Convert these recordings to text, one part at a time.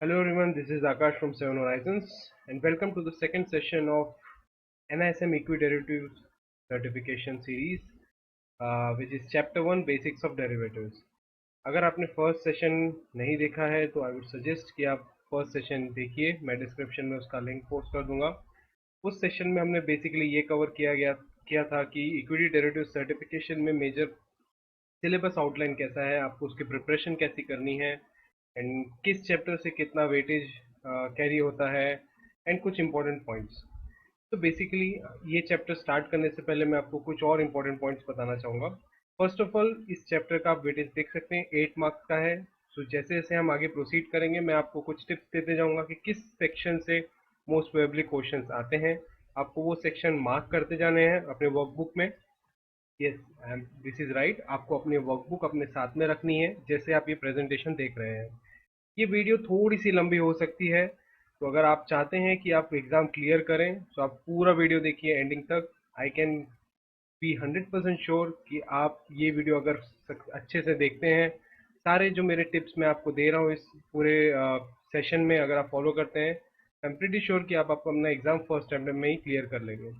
Hello everyone, this is Akash from Seven Horizons and welcome to the second session of NISM Equiderivatives Certification Series, which is Chapter 1 Basics of Derivatives. अगर आपने first session नहीं देखा है तो I would suggest कि आप first session देखिए। मैं डिस्क्रिप्शन में उसका लिंक पोस्ट कर दूंगा। उस सेशन में हमने बेसिकली ये कवर किया था कि इक्विटी डेरिवेटिव सर्टिफिकेशन में मेजर सिलेबस आउटलाइन कैसा है, आपको उसकी प्रिपरेशन कैसी करनी है एंड किस चैप्टर से कितना वेटेज कैरी होता है एंड कुछ इंपॉर्टेंट पॉइंट्स। तो बेसिकली ये चैप्टर स्टार्ट करने से पहले मैं आपको कुछ और इंपॉर्टेंट पॉइंट्स बताना चाहूँगा। फर्स्ट ऑफ ऑल, इस चैप्टर का आप वेटेज देख सकते हैं 8 मार्क्स का है। सो जैसे जैसे हम आगे प्रोसीड करेंगे मैं आपको कुछ टिप्स देते जाऊँगा कि किस सेक्शन से मोस्ट प्रोबेबली क्वेश्चंस आते हैं। आपको वो सेक्शन मार्क करते जाने हैं अपने वर्कबुक में। Yes, this is right. आपको अपनी वर्कबुक अपने साथ में रखनी है जैसे आप ये प्रेजेंटेशन देख रहे हैं। ये वीडियो थोड़ी सी लंबी हो सकती है, तो अगर आप चाहते हैं कि आप एग्जाम क्लियर करें तो आप पूरा वीडियो देखिए एंडिंग तक। आई कैन बी 100% श्योर कि आप ये वीडियो अगर अच्छे से देखते हैं, सारे जो मेरे टिप्स मैं आपको दे रहा हूँ इस पूरे सेशन में अगर आप फॉलो करते हैं, आई एम प्रीटी श्योर कि आप अपना एग्जाम फर्स्ट अटेम्प्ट में ही क्लियर कर लेंगे।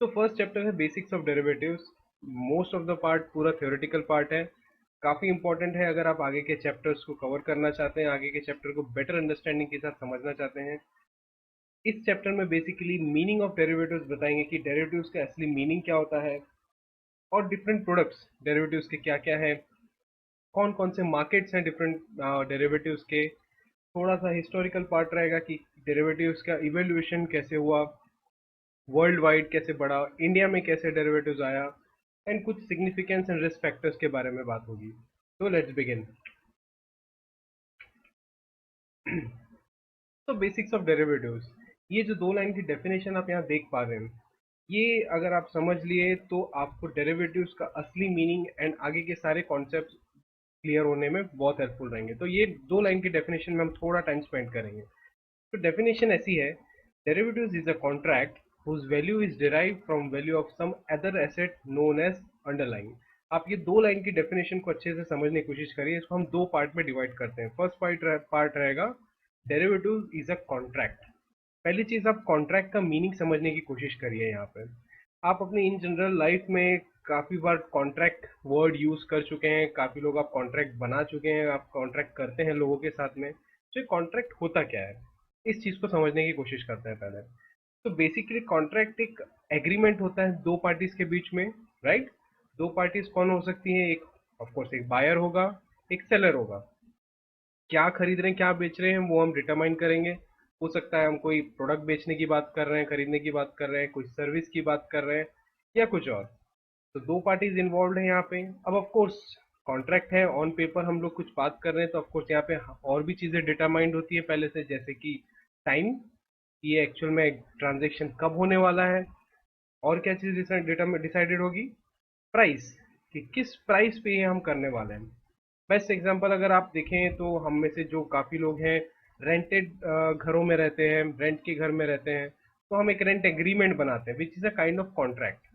तो फर्स्ट चैप्टर है basics of derivatives. Most of the part पूरा थ्योरेटिकल पार्ट है, काफ़ी इंपॉर्टेंट है अगर आप आगे के चैप्टर्स को कवर करना चाहते हैं, आगे के चैप्टर को बेटर अंडरस्टैंडिंग के साथ समझना चाहते हैं। इस चैप्टर में बेसिकली मीनिंग ऑफ डेरिवेटिव्स बताएंगे कि डेरिवेटिव्स का असली मीनिंग क्या होता है और डिफरेंट प्रोडक्ट्स डेरिवेटिव्स के क्या क्या है, कौन कौन से मार्केट्स हैं डिफरेंट डेरिवेटिव्स के। थोड़ा सा हिस्टोरिकल पार्ट रहेगा कि डेरिवेटिव्स का इवोल्यूशन कैसे हुआ, वर्ल्ड वाइड कैसे बढ़ा, इंडिया में कैसे डेरिवेटिव्स आया एंड कुछ सिग्निफिकेंस एंड रिस्क फैक्टर्स के बारे में बात होगी। तो लेट्स बिगिन। तो बेसिक्स ऑफ डेरिवेटिव्स, ये जो दो लाइन की डेफिनेशन आप यहाँ देख पा रहे हैं, ये अगर आप समझ लिए तो आपको डेरिवेटिव्स का असली मीनिंग एंड आगे के सारे कॉन्सेप्ट क्लियर होने में बहुत हेल्पफुल रहेंगे। तो ये दो लाइन की डेफिनेशन में हम थोड़ा टाइम स्पेंड करेंगे। तो डेफिनेशन ऐसी है, derivatives is a contract whose value is derived from value of some other asset known as underlying। आप ये दो लाइन की डेफिनेशन को अच्छे से समझने की कोशिश करिए। इसको हम दो पार्ट में डिवाइड करते हैं। फर्स्ट पार्ट रहेगा डेरिवेटिव इज अ कॉन्ट्रैक्ट। पहली चीज, आप कॉन्ट्रैक्ट का मीनिंग समझने की कोशिश करिए। यहाँ पे आप अपनी इन जनरल लाइफ में काफी बार कॉन्ट्रैक्ट वर्ड यूज कर चुके हैं, काफी लोग आप कॉन्ट्रैक्ट बना चुके हैं, आप कॉन्ट्रैक्ट करते हैं लोगों के साथ में। तो ये कॉन्ट्रैक्ट होता क्या है, इस चीज को समझने की कोशिश करते हैं पहले। तो बेसिकली कॉन्ट्रैक्ट एक एग्रीमेंट होता है दो पार्टीज के बीच में, राइट। दो पार्टीज कौन हो सकती हैं? एक ऑफ कोर्स एक बायर होगा, एक सेलर होगा। क्या खरीद रहे हैं क्या बेच रहे हैं वो हम डिटरमाइन करेंगे। हो सकता है हम कोई प्रोडक्ट बेचने की बात कर रहे हैं, खरीदने की बात कर रहे हैं, कोई सर्विस की बात कर रहे हैं या कुछ और। तो दो पार्टीज इन्वॉल्व है यहाँ पे। अब ऑफ कोर्स कॉन्ट्रैक्ट है, ऑन पेपर हम लोग कुछ बात कर रहे हैं, तो ऑफ कोर्स यहाँ पे और भी चीजें डिटरमाइंड होती है पहले से, जैसे कि टाइम, ये एक्चुअल में ट्रांजेक्शन कब होने वाला है। और क्या चीज डिसाइडेड होगी? प्राइस, कि किस प्राइस पे ये हम करने वाले हैं। बेस्ट एग्जांपल अगर आप देखें तो हम में से जो काफी लोग हैं रेंटेड घरों में रहते हैं, रेंट के घर में रहते हैं, तो हम एक रेंट एग्रीमेंट बनाते हैं which is a kind of contract.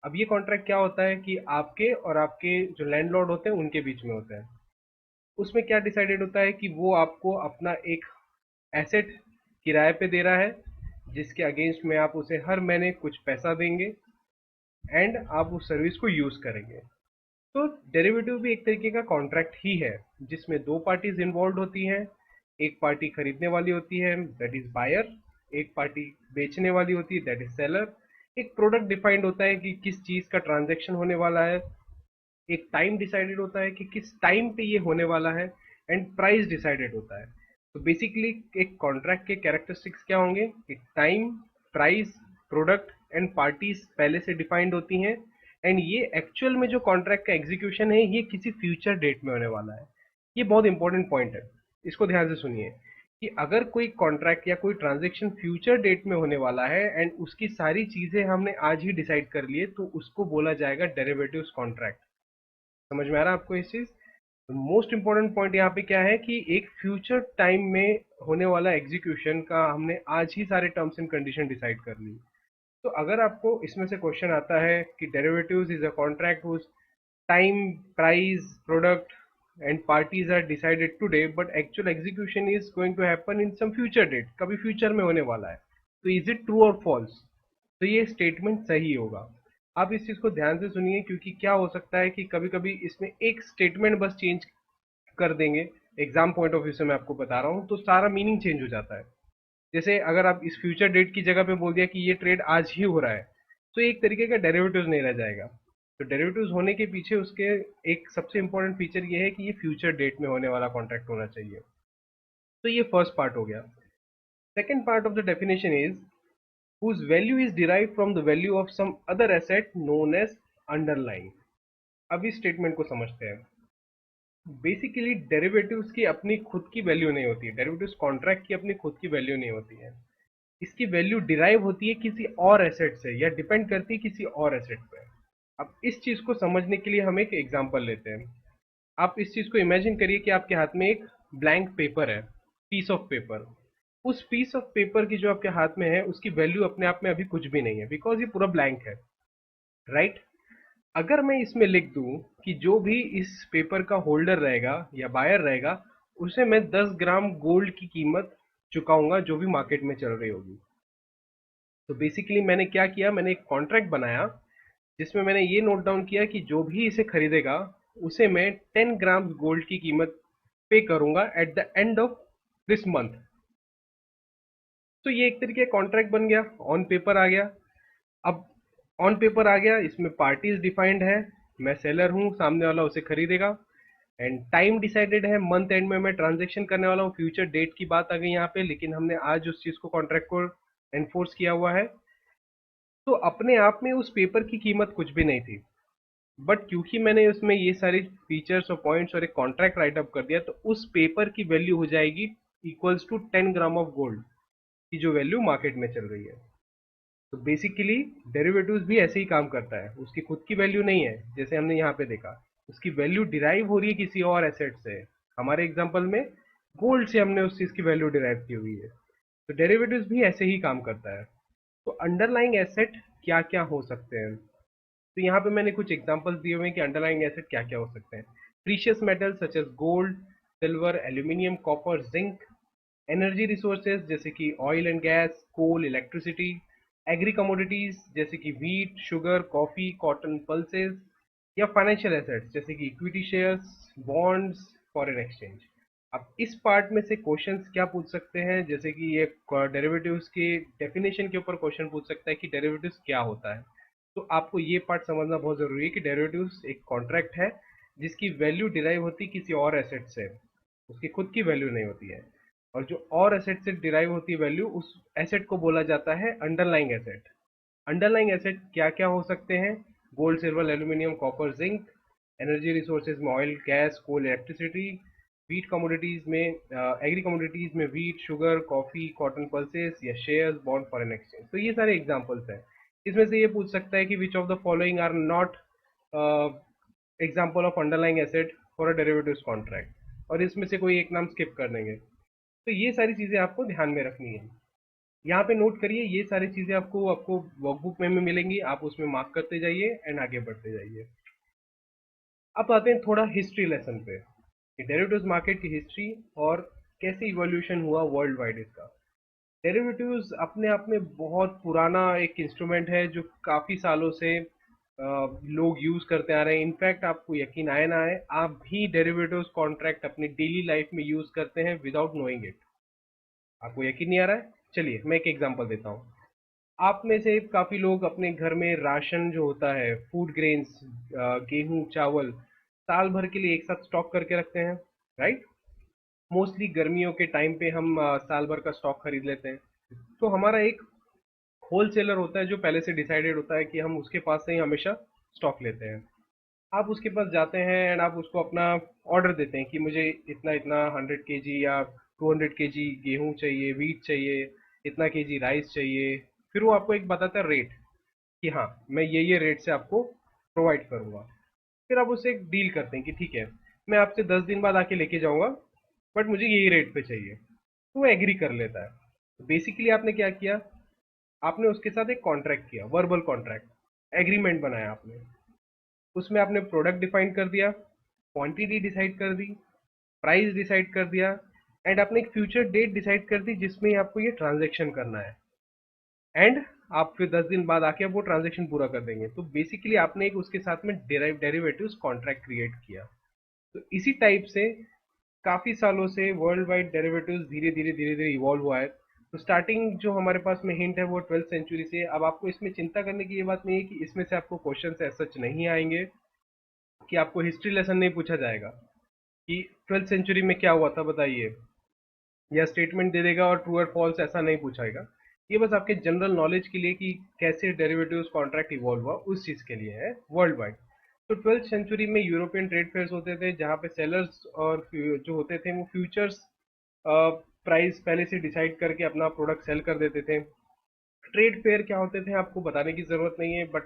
अब ये कॉन्ट्रैक्ट क्या होता है कि आपके और आपके जो लैंडलॉर्ड होते हैं उनके बीच में होता है। उसमें क्या डिसाइडेड होता है कि वो आपको अपना एक एसेट किराए पे दे रहा है, जिसके अगेंस्ट में आप उसे हर महीने कुछ पैसा देंगे एंड आप उस सर्विस को यूज करेंगे। तो डेरिवेटिव भी एक तरीके का कॉन्ट्रैक्ट ही है जिसमें दो पार्टीज इन्वॉल्व होती हैं। एक पार्टी खरीदने वाली होती है, दैट इज बायर। एक पार्टी बेचने वाली होती है, दैट इज सेलर। एक प्रोडक्ट डिफाइंड होता है कि किस चीज का ट्रांजैक्शन होने वाला है। एक टाइम डिसाइडेड होता है कि किस टाइम पे ये होने वाला है एंड प्राइस डिसाइडेड होता है। तो बेसिकली एक कॉन्ट्रैक्ट के कैरेक्टरिस्टिक्स क्या होंगे कि time, price, product and parties पहले से डिफाइंड होती हैं एंड ये एक्चुअल में जो कॉन्ट्रैक्ट का एग्जीक्यूशन है ये किसी फ्यूचर डेट में होने वाला है। ये बहुत इंपॉर्टेंट पॉइंट है, इसको ध्यान से सुनिए कि अगर कोई कॉन्ट्रैक्ट या कोई ट्रांजेक्शन फ्यूचर डेट में होने वाला है एंड उसकी सारी चीजें हमने आज ही डिसाइड कर लिए तो उसको बोला जाएगा डेरिवेटिव्स कॉन्ट्रैक्ट। समझ में आ रहा है आपको इस चीज? मोस्ट इंपॉर्टेंट पॉइंट यहाँ पे क्या है कि एक फ्यूचर टाइम में होने वाला एग्जीक्यूशन का हमने आज ही सारे टर्म्स एंड कंडीशन डिसाइड कर ली। तो अगर आपको इसमें से क्वेश्चन आता है कि derivatives is a contract whose time, price, product and parties are decided today but actual execution is going to happen in some future date, कभी फ्यूचर में होने वाला है, तो इज इट ट्रू और फॉल्स? तो ये स्टेटमेंट सही होगा। आप इस चीज को ध्यान से सुनिए, क्योंकि क्या हो सकता है कि कभी कभी इसमें एक स्टेटमेंट बस चेंज कर देंगे, एग्जाम पॉइंट ऑफ व्यू से मैं आपको बता रहा हूँ, तो सारा मीनिंग चेंज हो जाता है। जैसे अगर आप इस फ्यूचर डेट की जगह पे बोल दिया कि ये ट्रेड आज ही हो रहा है, तो एक तरीके का डेरिवेटिव्स नहीं रह जाएगा। तो डेरिवेटिव्स होने के पीछे उसके एक सबसे इंपॉर्टेंट फीचर ये है कि ये फ्यूचर डेट में होने वाला कॉन्ट्रैक्ट होना चाहिए। तो ये फर्स्ट पार्ट हो गया। Second part of the definition is whose value is derived from the value of some other asset known as underlying। अब इस स्टेटमेंट को समझते हैं। बेसिकली डेरिवेटिव्स की अपनी खुद की वैल्यू नहीं होती है, डेरिवेटिव्स कॉन्ट्रैक्ट की अपनी खुद की वैल्यू नहीं होती है। इसकी वैल्यू डिराइव होती है किसी और एसेट से या डिपेंड करती है किसी और एसेट पे। अब इस चीज को समझने के लिए हम एक एग्जांपल लेते हैं। आप इस चीज को इमेजिन करिए कि आपके हाथ में एक ब्लैंक पेपर है, पीस ऑफ पेपर। उस पीस ऑफ पेपर की जो आपके हाथ में है उसकी वैल्यू अपने आप में अभी कुछ भी नहीं है, बिकॉज ये पूरा ब्लैंक है, राइट? अगर मैं इसमें लिख दूं कि जो भी इस पेपर का होल्डर रहेगा या बायर रहेगा, उसे मैं 10 ग्राम गोल्ड की कीमत चुकाऊंगा जो भी मार्केट में चल रही होगी। तो बेसिकली मैंने क्या किया, मैंने एक कॉन्ट्रैक्ट बनाया जिसमें मैंने ये नोट डाउन किया कि जो भी इसे खरीदेगा उसे मैं 10 ग्राम गोल्ड की कीमत पे करूंगा at the end of this month. तो ये एक तरीके का कॉन्ट्रैक्ट बन गया, ऑन पेपर आ गया। अब ऑन पेपर आ गया, इसमें पार्टीज डिफाइंड है, मैं सेलर हूं, सामने वाला उसे खरीदेगा, एंड टाइम डिसाइडेड है, मंथ एंड में मैं ट्रांजेक्शन करने वाला हूँ। फ्यूचर डेट की बात आ गई यहाँ पे, लेकिन हमने आज उस चीज को कॉन्ट्रैक्ट को एनफोर्स किया हुआ है। तो अपने आप में उस पेपर की कीमत कुछ भी नहीं थी, बट क्योंकि मैंने उसमें ये सारी फीचर्स और पॉइंट्स और एक कॉन्ट्रैक्ट राइट अप कर दिया, तो उस पेपर की वैल्यू हो जाएगी equals to 10 gram of gold की जो वैल्यू मार्केट में चल रही है। तो बेसिकली डेरिवेटिव्स भी ऐसे ही काम करता है, उसकी खुद की वैल्यू नहीं है जैसे हमने यहाँ पे देखा, उसकी वैल्यू डिराइव हो रही है किसी और एसेट से। हमारे एग्जांपल में गोल्ड से हमने उस चीज की वैल्यू डिराइव की हुई है। तो डेरिवेटिव्स भी ऐसे ही काम करता है। तो अंडरलाइंग एसेट क्या क्या हो सकते हैं, तो यहाँ पे मैंने कुछ एग्जांपल्स दिए हुए हैं कि अंडरलाइंग एसेट क्या क्या हो सकते हैं। Precious metal such as gold, silver, aluminium, copper, zinc. Energy resources जैसे कि oil and gas, coal, electricity. Agri commodities जैसे कि wheat, sugar, coffee, cotton, pulses. या फाइनेंशियल एसेट्स जैसे कि equity shares, bonds, foreign exchange. अब इस पार्ट में से क्वेश्चंस क्या पूछ सकते हैं, जैसे कि ये डेरिवेटिव्स के डेफिनेशन के ऊपर क्वेश्चन पूछ सकता है कि डेरिवेटिव्स क्या होता है। तो आपको ये पार्ट समझना बहुत जरूरी है कि डेरिवेटिव्स एक कॉन्ट्रैक्ट है जिसकी वैल्यू डिराइव होती है किसी और एसेट से, उसकी खुद की वैल्यू नहीं होती है। और जो और एसेट से डिराइव होती है वैल्यू, उस एसेट को बोला जाता है अंडरलाइंग एसेट। अंडरलाइंग एसेट क्या क्या हो सकते हैं? Gold, silver, aluminium, copper, zinc. Energy resources में oil, gas, coal, electricity. Wheat commodities में एग्री कमोडिटीज में wheat, sugar, coffee, cotton, pulses या शेयर्स, बॉन्ड, फॉरेन एक्सचेंज। तो ये सारे एग्जांपल्स हैं। इसमें से ये पूछ सकता है कि which of the following are not example of underlying asset for a derivatives contract, और इसमें से कोई एक नाम स्किप कर देंगे। तो ये सारी चीजें आपको ध्यान में रखनी है। यहाँ पे नोट करिए, ये सारी चीजें आपको आपको वर्कबुक में मिलेंगी, आप उसमें मार्क करते जाइए एंड आगे बढ़ते जाइए। अब आते हैं थोड़ा हिस्ट्री लेसन पे, कि डेरिवेटिव्स मार्केट की हिस्ट्री और कैसे इवोल्यूशन हुआ वर्ल्ड वाइड इसका। डेरिवेटिव्स अपने आप में बहुत पुराना एक इंस्ट्रूमेंट है जो काफी सालों से लोग यूज करते आ रहे हैं। इनफैक्ट आपको यकीन आए ना आए, आप भी डेरिवेटिव्स कॉन्ट्रैक्ट अपनी डेली लाइफ में यूज करते हैं विदाउट नोइंग इट। आपको यकीन नहीं आ रहा है? चलिए मैं एक एग्जांपल देता हूँ। आप में से काफी लोग अपने घर में राशन जो होता है, फूड ग्रेन्स, गेहूं, चावल, साल भर के लिए एक साथ स्टॉक करके रखते हैं, राइट? मोस्टली गर्मियों के टाइम पे हम साल भर का स्टॉक खरीद लेते हैं। तो हमारा एक होलसेलर होता है जो पहले से डिसाइडेड होता है कि हम उसके पास से ही हमेशा स्टॉक लेते हैं। आप उसके पास जाते हैं एंड आप उसको अपना ऑर्डर देते हैं कि मुझे इतना इतना 100 kg या 200 kg गेहूं चाहिए, वीट चाहिए, इतना केजी राइस चाहिए। फिर वो आपको एक बताता है रेट, कि हाँ मैं ये रेट से आपको प्रोवाइड करूंगा। फिर आप उससे एक डील करते हैं कि ठीक है, मैं आपसे 10 दिन बाद आके लेके जाऊंगा, बट मुझे यही रेट पे चाहिए। तो वो एग्री कर लेता है। तो बेसिकली आपने क्या किया, आपने उसके साथ एक कॉन्ट्रैक्ट किया, वर्बल कॉन्ट्रैक्ट, एग्रीमेंट बनाया आपने। उसमें आपने प्रोडक्ट डिफाइन कर दिया, क्वांटिटी डिसाइड कर दी, प्राइस डिसाइड कर दिया, एंड आपने एक फ्यूचर डेट डिसाइड कर दी जिसमें आपको ये ट्रांजेक्शन करना है, एंड आप फिर 10 दिन बाद आके आप वो ट्रांजेक्शन पूरा कर देंगे। तो बेसिकली आपने एक उसके साथ में डेरिवेटिव्स कॉन्ट्रैक्ट क्रिएट किया। तो इसी टाइप से काफी सालों से वर्ल्ड वाइड डेरिवेटिव्स धीरे धीरे धीरे धीरे इवॉल्व हुआ है। तो स्टार्टिंग जो हमारे पास में हिंट है वो 12th सेंचुरी से। अब आपको इसमें चिंता करने की ये बात नहीं है कि इसमें से आपको क्वेश्चन ऐसा सच नहीं आएंगे, कि आपको हिस्ट्री लेसन नहीं पूछा जाएगा कि 12th सेंचुरी में क्या हुआ था बताइए, या स्टेटमेंट दे देगा और ट्रू और फॉल्स ऐसा नहीं पूछाएगा। ये बस आपके जनरल नॉलेज के लिए कि कैसे डेरिवेटिव्स कॉन्ट्रैक्ट इवॉल्व हुआ उस चीज के लिए है वर्ल्ड वाइड। तो 12th सेंचुरी में यूरोपियन ट्रेड फेयर्स होते थे जहाँ पे सेलर्स और जो होते थे वो फ्यूचर्स प्राइस पहले से डिसाइड करके अपना प्रोडक्ट सेल कर देते थे। ट्रेड फेयर क्या होते थे आपको बताने की जरूरत नहीं है, बट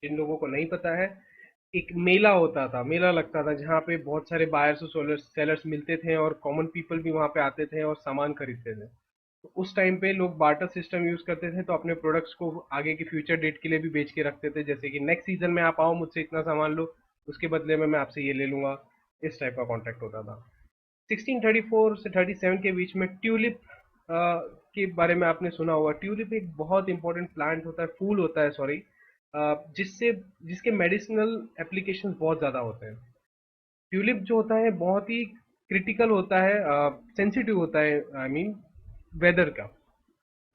जिन लोगों को नहीं पता है, एक मेला होता था, मेला लगता था जहाँ पे बहुत सारे बायर्स और सेलर्स मिलते थे और कॉमन पीपल भी वहाँ पे आते थे और सामान खरीदते थे। तो उस टाइम पे लोग बार्टर सिस्टम यूज करते थे, तो अपने प्रोडक्ट्स को आगे की फ्यूचर डेट के लिए भी बेच के रखते थे, जैसे कि नेक्स्ट सीजन में आप आओ मुझसे इतना सामान लो, उसके बदले में मैं आपसे ये ले लूंगा। इस टाइप का कॉन्ट्रैक्ट होता था। 1634 से 37 के बीच में ट्यूलिप के बारे में आपने सुना होगा। ट्यूलिप एक बहुत इंपॉर्टेंट प्लांट होता है, फूल होता है सॉरी, जिससे जिसके मेडिसिनल एप्लीकेशंस बहुत ज़्यादा होते हैं। ट्यूलिप जो होता है बहुत ही क्रिटिकल होता है, सेंसिटिव होता है, आई मीन वेदर का।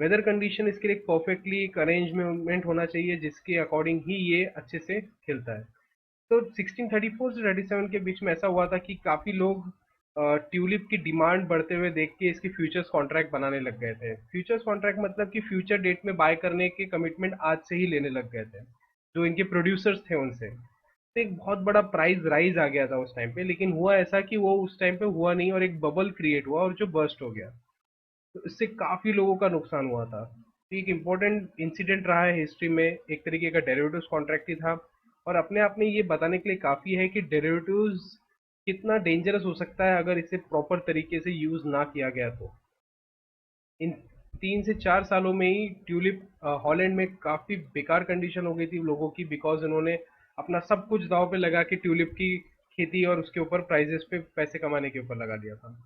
वेदर कंडीशन इसके लिए परफेक्टली एक अरेंजमेंट होना चाहिए जिसके अकॉर्डिंग ही ये अच्छे से खिलता है। तो 1634 से 37 के बीच में ऐसा हुआ था कि काफ़ी लोग ट्यूलिप की डिमांड बढ़ते हुए देख के इसके फ्यूचर्स कॉन्ट्रैक्ट बनाने लग गए थे। फ्यूचर्स कॉन्ट्रैक्ट मतलब कि फ्यूचर डेट में बाय करने के कमिटमेंट आज से ही लेने लग गए थे जो इनके प्रोड्यूसर्स थे उनसे। तो एक बहुत बड़ा प्राइस राइज आ गया था उस टाइम पे, लेकिन हुआ ऐसा कि वो उस टाइम पे हुआ नहीं और एक बबल क्रिएट हुआ और जो बर्स्ट हो गया। तो इससे काफी लोगों का नुकसान हुआ था। तो एक इम्पोर्टेंट इंसिडेंट रहा है हिस्ट्री में, एक तरीके का डेरिवेटिव्स कॉन्ट्रैक्ट ही था। और अपने आप में ये बताने के लिए काफी है कि डेरिवेटिव्स कितना डेंजरस हो सकता है अगर इसे प्रॉपर तरीके से यूज ना किया गया तो। इन 3 से 4 सालों में ही ट्यूलिप हॉलैंड में काफी बेकार कंडीशन हो गई थी लोगों की, बिकॉज उन्होंने अपना सब कुछ दांव पे लगा के ट्यूलिप की खेती और उसके ऊपर प्राइजेस पे पैसे कमाने के ऊपर लगा दिया था।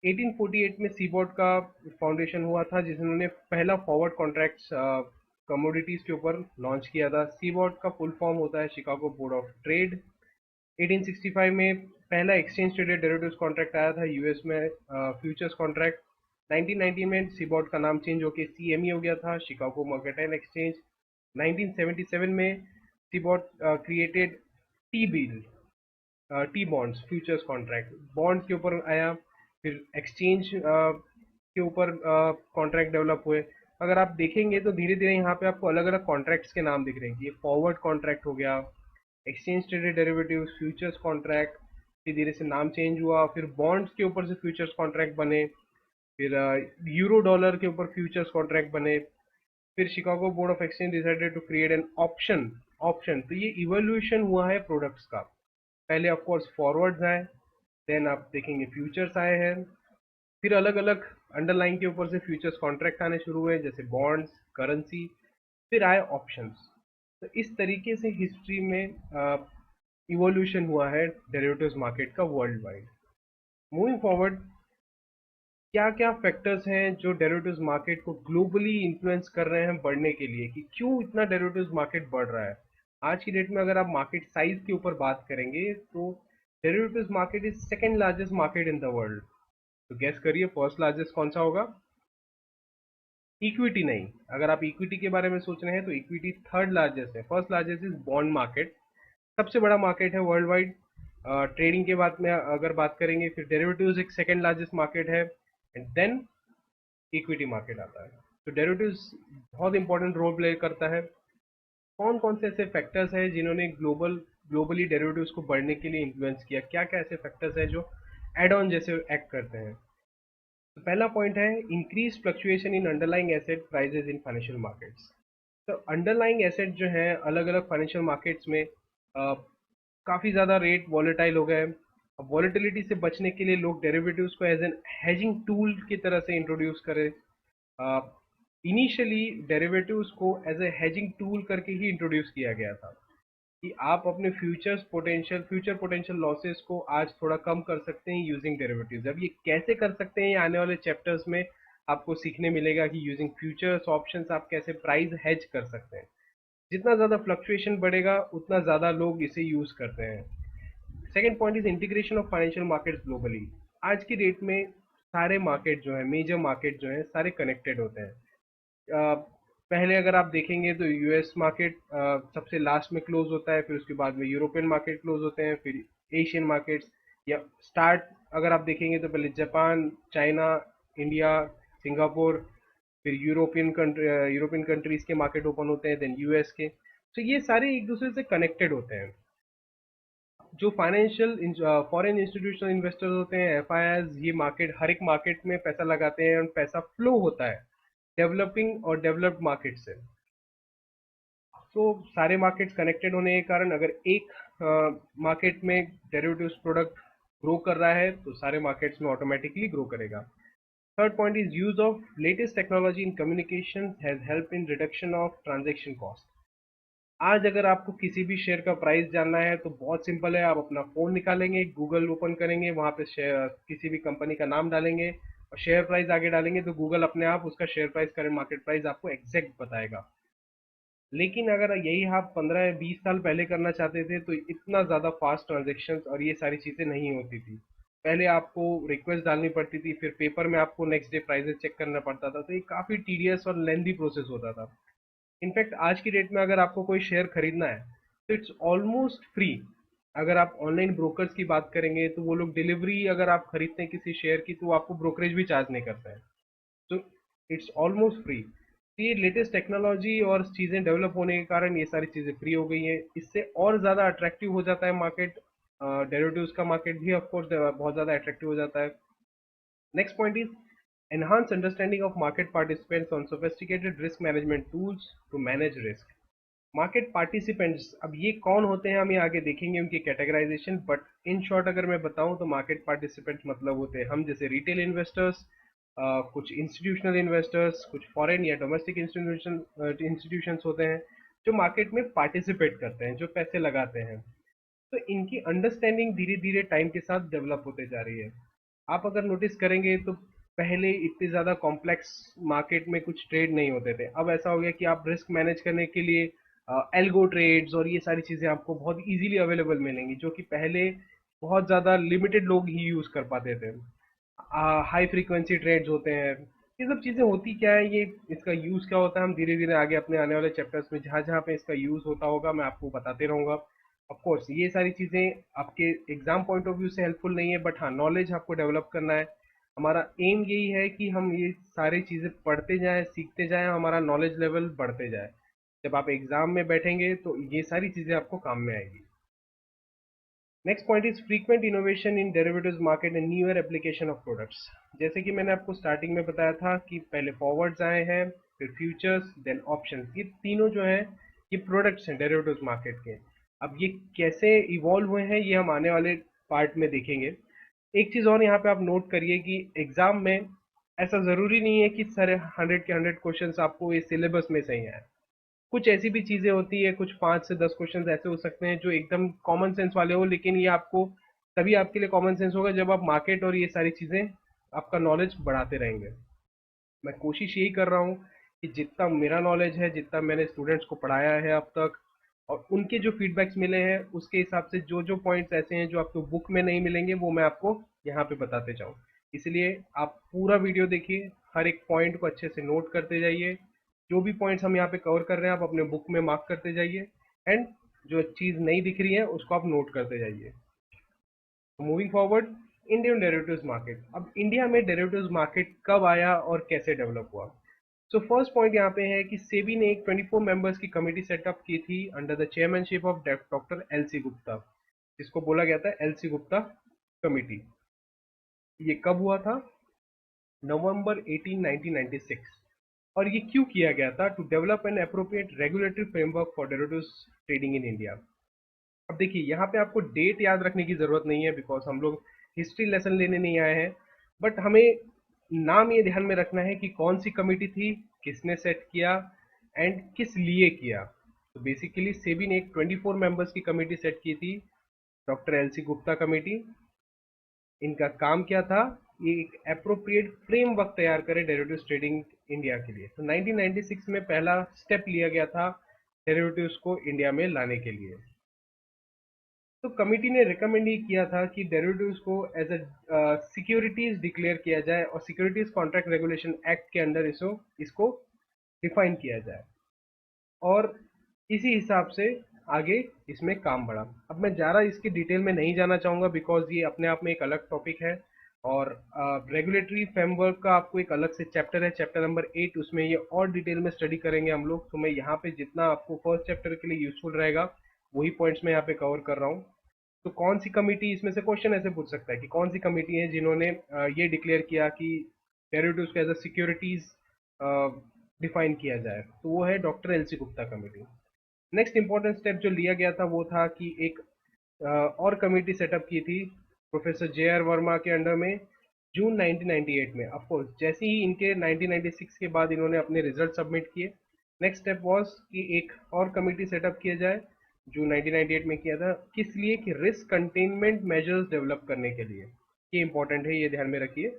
1848 में सीबोर्ड का फाउंडेशन हुआ था जिन्होंने पहला फॉरवर्ड कॉन्ट्रैक्ट्स कमोडिटीज के ऊपर लॉन्च किया था। सीबोर्ड का फुल फॉर्म होता है शिकागो बोर्ड ऑफ ट्रेड। 1865 में पहला एक्सचेंज ट्रेडेड डेरिवेटिव्स कॉन्ट्रैक्ट आया था यूएस में, फ्यूचर्स कॉन्ट्रैक्ट। 1990 में सीबोर्ड का नाम चेंज होकर सीएमई हो गया था, शिकागो मर्केंटाइल एक्सचेंज। 1977 में CBOT created T bill, T bonds futures contract, bonds के ऊपर आया। फिर एक्सचेंज के ऊपर कॉन्ट्रैक्ट डेवलप हुए। अगर आप देखेंगे तो धीरे धीरे यहाँ पे आपको अलग अलग कॉन्ट्रैक्ट्स के नाम दिख रहे हैं कि ये फॉरवर्ड कॉन्ट्रैक्ट हो गया, exchange traded derivative, futures contract. फिर धीरे से नाम चेंज हुआ, फिर बॉन्ड्स के ऊपर से फ्यूचर्स कॉन्ट्रैक्ट बने, फिर यूरो डॉलर के ऊपर फ्यूचर्स कॉन्ट्रैक्ट बने। फिर Chicago board of exchange decided to create an option option तो ये इवोल्यूशन हुआ है प्रोडक्ट्स का। पहले ऑफ कोर्स फॉरवर्ड्स आए, देन आप देखेंगे फ्यूचर्स आए हैं, फिर अलग अलग अंडरलाइन के ऊपर से फ्यूचर्स कॉन्ट्रैक्ट आने शुरू हुए जैसे बॉन्ड्स, करेंसी, फिर आए ऑप्शंस। तो इस तरीके से हिस्ट्री में इवोल्यूशन हुआ है डेरिवेटिव्स मार्केट का वर्ल्ड वाइड। मूविंग फॉरवर्ड, क्या क्या फैक्टर्स हैं जो डेरिवेटिव्स मार्केट को ग्लोबली इन्फ्लुएंस कर रहे हैं बढ़ने के लिए, कि क्यों इतना डेरिवेटिव्स मार्केट बढ़ रहा है। आज की डेट में अगर आप मार्केट साइज के ऊपर बात करेंगे तो derivatives market is second largest market in the world. तो गैस करिए फर्स्ट लार्जेस्ट कौन सा होगा। इक्विटी नहीं, अगर आप इक्विटी के बारे में सोच रहे हैं तो इक्विटी थर्ड लार्जेस्ट है, first largest is bond market. सबसे बड़ा मार्केट है वर्ल्ड वाइड। ट्रेडिंग के बाद में अगर बात करेंगे फिर डेरिवेटिव्स एक सेकंड लार्जेस्ट मार्केट है, एंड देन इक्विटी मार्केट आता है। तो डेरिवेटिव्स बहुत इंपॉर्टेंट रोल प्ले करता है। कौन कौन से ऐसे फैक्टर्स हैं जिन्होंने ग्लोबली डेरिवेटिव्स को बढ़ने के लिए इन्फ्लुएंस किया, क्या क्या ऐसे फैक्टर्स हैं जो एड ऑन जैसे एक्ट करते हैं। तो पहला पॉइंट है increase fluctuation in underlying asset prices in financial markets. तो अंडरलाइंग एसेट जो है अलग अलग फाइनेंशियल मार्केट्स में काफ़ी ज़्यादा रेट वॉलेटाइल हो गए। अब वॉलेटिलिटी से बचने के लिए लोग डेरिवेटिव्स को एज एन हेजिंग टूल की तरह से इंट्रोड्यूस करें। इनिशियली डेरिवेटिव्स को एज ए हेजिंग टूल करके ही इंट्रोड्यूस किया गया था। कि आप अपने फ्यूचर पोटेंशियल लॉसेस को आज थोड़ा कम कर सकते हैं यूजिंग डेरिवेटिव्स। अब ये कैसे कर सकते हैं, ये आने वाले चैप्टर्स में आपको सीखने मिलेगा कि यूजिंग फ्यूचर्स ऑप्शंस आप कैसे प्राइस हेज कर सकते हैं। जितना ज़्यादा फ्लक्चुएशन बढ़ेगा उतना ज़्यादा लोग इसे यूज़ करते हैं। Second point is integration of financial markets globally. आज की डेट में सारे मार्केट जो है, मेजर मार्केट जो है, सारे कनेक्टेड होते हैं। पहले अगर आप देखेंगे तो यूएस मार्केट सबसे लास्ट में क्लोज होता है, फिर उसके बाद में यूरोपियन मार्केट क्लोज होते हैं, फिर एशियन मार्केट्स या स्टार्ट अगर आप देखेंगे तो पहले जापान, चाइना, इंडिया, सिंगापुर, फिर यूरोपियन कंट्रीज के मार्केट ओपन होते हैं, देन यूएस के। तो ये सारे एक दूसरे से कनेक्टेड होते हैं। जो फाइनेंशियल फॉरेन इंस्टीट्यूशनल इन्वेस्टर्स होते हैं, एफआईआईज, ये मार्केट, हर एक मार्केट में पैसा लगाते हैं और पैसा फ्लो होता है डेवलपिंग और डेवलप्ड मार्केट से। तो सारे मार्केट्स कनेक्टेड होने के कारण अगर एक मार्केट में डेरिवेटिव्स प्रोडक्ट ग्रो कर रहा है तो सारे मार्केट्स में ऑटोमेटिकली ग्रो करेगा। Third point is use of latest technology in communication has help in reduction of transaction cost. आज अगर आपको किसी भी शेयर का प्राइस जानना है तो बहुत सिंपल है, आप अपना फोन निकालेंगे, गूगल ओपन करेंगे, वहां पे शेयर किसी भी कंपनी का नाम डालेंगे और शेयर प्राइस आगे डालेंगे तो गूगल अपने आप उसका share price, current market price आपको एग्जैक्ट बताएगा। लेकिन अगर यही आप 15 या 20 साल पहले करना चाहते थे तो इतना ज़्यादा फास्ट ट्रांजेक्शन्स और ये सारी चीज़ें नहीं होती थी। पहले आपको रिक्वेस्ट डालनी पड़ती थी, फिर पेपर में आपको नेक्स्ट डे प्राइसेस चेक करना पड़ता था, तो ये काफ़ी टीडियस और लेंदी प्रोसेस होता था। इनफैक्ट आज की डेट में अगर आपको कोई शेयर खरीदना है तो इट्स ऑलमोस्ट फ्री। अगर आप ऑनलाइन ब्रोकर्स की बात करेंगे तो वो लोग डिलीवरी अगर आप खरीदते हैं किसी शेयर की तो वो आपको ब्रोकरेज भी चार्ज नहीं करते हैं। तो इट्स ऑलमोस्ट फ्री। तो ये लेटेस्ट टेक्नोलॉजी और चीज़ें डेवलप होने के कारण ये सारी चीज़ें फ्री हो गई हैं, इससे और ज़्यादा अट्रैक्टिव हो जाता है मार्केट। डेरिवेटिव्स का मार्केट भी ऑफकोर्स बहुत ज़्यादा अट्रैक्टिव हो जाता है। Next point is enhance understanding of market participants on sophisticated risk management tools to manage risk। Market participants, अब ये कौन होते हैं हम ये आगे देखेंगे उनकी कैटेगराइजेशन, बट इन शॉर्ट अगर मैं बताऊं तो मार्केट पार्टिसिपेंट्स मतलब होते हैं हम जैसे रिटेल इन्वेस्टर्स, कुछ इंस्टीट्यूशनल इन्वेस्टर्स, कुछ फॉरेन या डोमेस्टिक इंस्टीट्यूशंस होते हैं जो मार्केट में पार्टिसिपेट करते हैं, जो पैसे लगाते हैं। तो इनकी अंडरस्टैंडिंग धीरे धीरे टाइम के साथ डेवलप होते जा रही है। आप अगर नोटिस करेंगे तो पहले इतने ज़्यादा कॉम्प्लेक्स मार्केट में कुछ ट्रेड नहीं होते थे, अब ऐसा हो गया कि आप रिस्क मैनेज करने के लिए एल्गो ट्रेड्स और ये सारी चीज़ें आपको बहुत इजीली अवेलेबल मिलेंगी, जो कि पहले बहुत ज़्यादा लिमिटेड लोग ही यूज़ कर पाते थे। हाई फ्रीक्वेंसी ट्रेड्स होते हैं। ये सब चीज़ें होती क्या है, ये इसका यूज़ क्या होता है, हम धीरे धीरे आगे अपने आने वाले चैप्टर्स में जहाँ जहाँ पे इसका यूज़ होता होगा मैं आपको बताते रहूँगा। ऑफ कोर्स ये सारी चीज़ें आपके एग्जाम पॉइंट ऑफ व्यू से हेल्पफुल नहीं है, बट हाँ नॉलेज आपको डेवलप करना है। हमारा एम यही है कि हम ये सारी चीज़ें पढ़ते जाएं, सीखते जाएं, हमारा नॉलेज लेवल बढ़ते जाए। जब आप एग्जाम में बैठेंगे तो ये सारी चीज़ें आपको काम में आएगी। Next point is frequent innovation in derivatives market and newer application of products. जैसे कि मैंने आपको स्टार्टिंग में बताया था कि पहले फॉरवर्ड्स आए हैं, फिर फ्यूचर्स, देन ऑप्शंस, ये तीनों जो हैं ये प्रोडक्ट्स हैं डेरिवेटिव्स मार्केट के। अब ये कैसे इवॉल्व हुए हैं ये हम आने वाले पार्ट में देखेंगे। एक चीज़ और यहाँ पे आप नोट करिए कि एग्जाम में ऐसा ज़रूरी नहीं है कि सारे 100 के 100 क्वेश्चंस आपको इस सिलेबस में से ही आए। कुछ ऐसी भी चीजें होती है, कुछ 5 से 10 क्वेश्चंस ऐसे हो सकते हैं जो एकदम कॉमन सेंस वाले हो, लेकिन ये आपको तभी आपके लिए कॉमन सेंस होगा जब आप मार्केट और ये सारी चीजें आपका नॉलेज बढ़ाते रहेंगे। मैं कोशिश यही कर रहा हूँ कि जितना मेरा नॉलेज है, जितना मैंने स्टूडेंट्स को पढ़ाया है अब तक और उनके जो फीडबैक्स मिले हैं उसके हिसाब से जो जो पॉइंट्स ऐसे हैं जो आपको बुक में नहीं मिलेंगे वो मैं आपको यहाँ पे बताते जाऊँ। इसलिए आप पूरा वीडियो देखिए, हर एक पॉइंट को अच्छे से नोट करते जाइए। जो भी पॉइंट्स हम यहाँ पे कवर कर रहे हैं आप अपने बुक में मार्क करते जाइए, एंड जो चीज़ नहीं दिख रही है उसको आप नोट करते जाइए। Moving forward, Indian derivatives market. अब इंडिया में डेरिवेटिव्स मार्केट कब आया और कैसे डेवलप हुआ। सो फर्स्ट पॉइंट यहाँ पे है कि सेबी ने एक 24 मेंबर्स की कमेटी सेटअप की थी under the chairmanship of doctor L C Gupta, जिसको बोला गया था एल सी गुप्ता कमेटी। ये कब हुआ था? नवंबर 18 1996। और ये क्यों किया गया था? To develop an appropriate regulatory framework for derivatives trading in India. अब देखिए यहाँ पे आपको डेट याद रखने की जरूरत नहीं है बिकॉज हम लोग हिस्ट्री लेसन लेने नहीं आए हैं, बट हमें नाम ये ध्यान में रखना है कि कौन सी कमेटी थी, किसने सेट किया एंड किस लिए किया। तो बेसिकली सेबी ने एक 24 मेंबर्स की कमेटी सेट की थी, डॉक्टर एलसी गुप्ता कमेटी। इनका काम क्या था, ये एक अप्रोप्रिएट फ्रेमवर्क तैयार करे डेरिवेटिव्स ट्रेडिंग इंडिया के लिए। तो 1996 में पहला स्टेप लिया गया था डेरिवेटिव्स को इंडिया में लाने के लिए। तो कमिटी ने रिकमेंड ये किया था कि डेरिवेटिव्स को एज अ सिक्योरिटीज डिक्लेयर किया जाए और सिक्योरिटीज कॉन्ट्रैक्ट रेगुलेशन एक्ट के अंडर इसको डिफाइन किया जाए, और इसी हिसाब से आगे इसमें काम बढ़ा। अब मैं ज़्यादा इसकी डिटेल में नहीं जाना चाहूँगा बिकॉज ये अपने आप में एक अलग टॉपिक है, और रेगुलेटरी फ्रेमवर्क का आपको एक अलग से चैप्टर है, चैप्टर नंबर 8, उसमें ये और डिटेल में स्टडी करेंगे हम लोग। तो मैं यहाँ पे जितना आपको फर्स्ट चैप्टर के लिए यूजफुल रहेगा वही पॉइंट्स मैं यहाँ पे कवर कर रहा हूँ। तो कौन सी कमिटी, इसमें से क्वेश्चन ऐसे पूछ सकता है कि कौन सी कमिटी है जिन्होंने ये डिक्लेयर किया कि डेरिवेटिव्स को एज अ सिक्योरिटीज डिफाइन किया जाए, तो वो है doctor LC Gupta committee. Next important step जो लिया गया था वो था कि एक और कमेटी सेटअप की थी प्रोफेसर जे आर वर्मा के अंडर में जून 1998 में। ऑफकोर्स जैसे ही इनके 1996 के बाद इन्होंने अपने रिजल्ट सबमिट किए, नेक्स्ट स्टेप वॉज कि एक और कमेटी सेटअप किया जाए जो 1998 में किया था, किस लिए, कि रिस्क कंटेनमेंट मेजर्स डेवलप करने के लिए। ये इंपॉर्टेंट है, ये ध्यान में रखिए।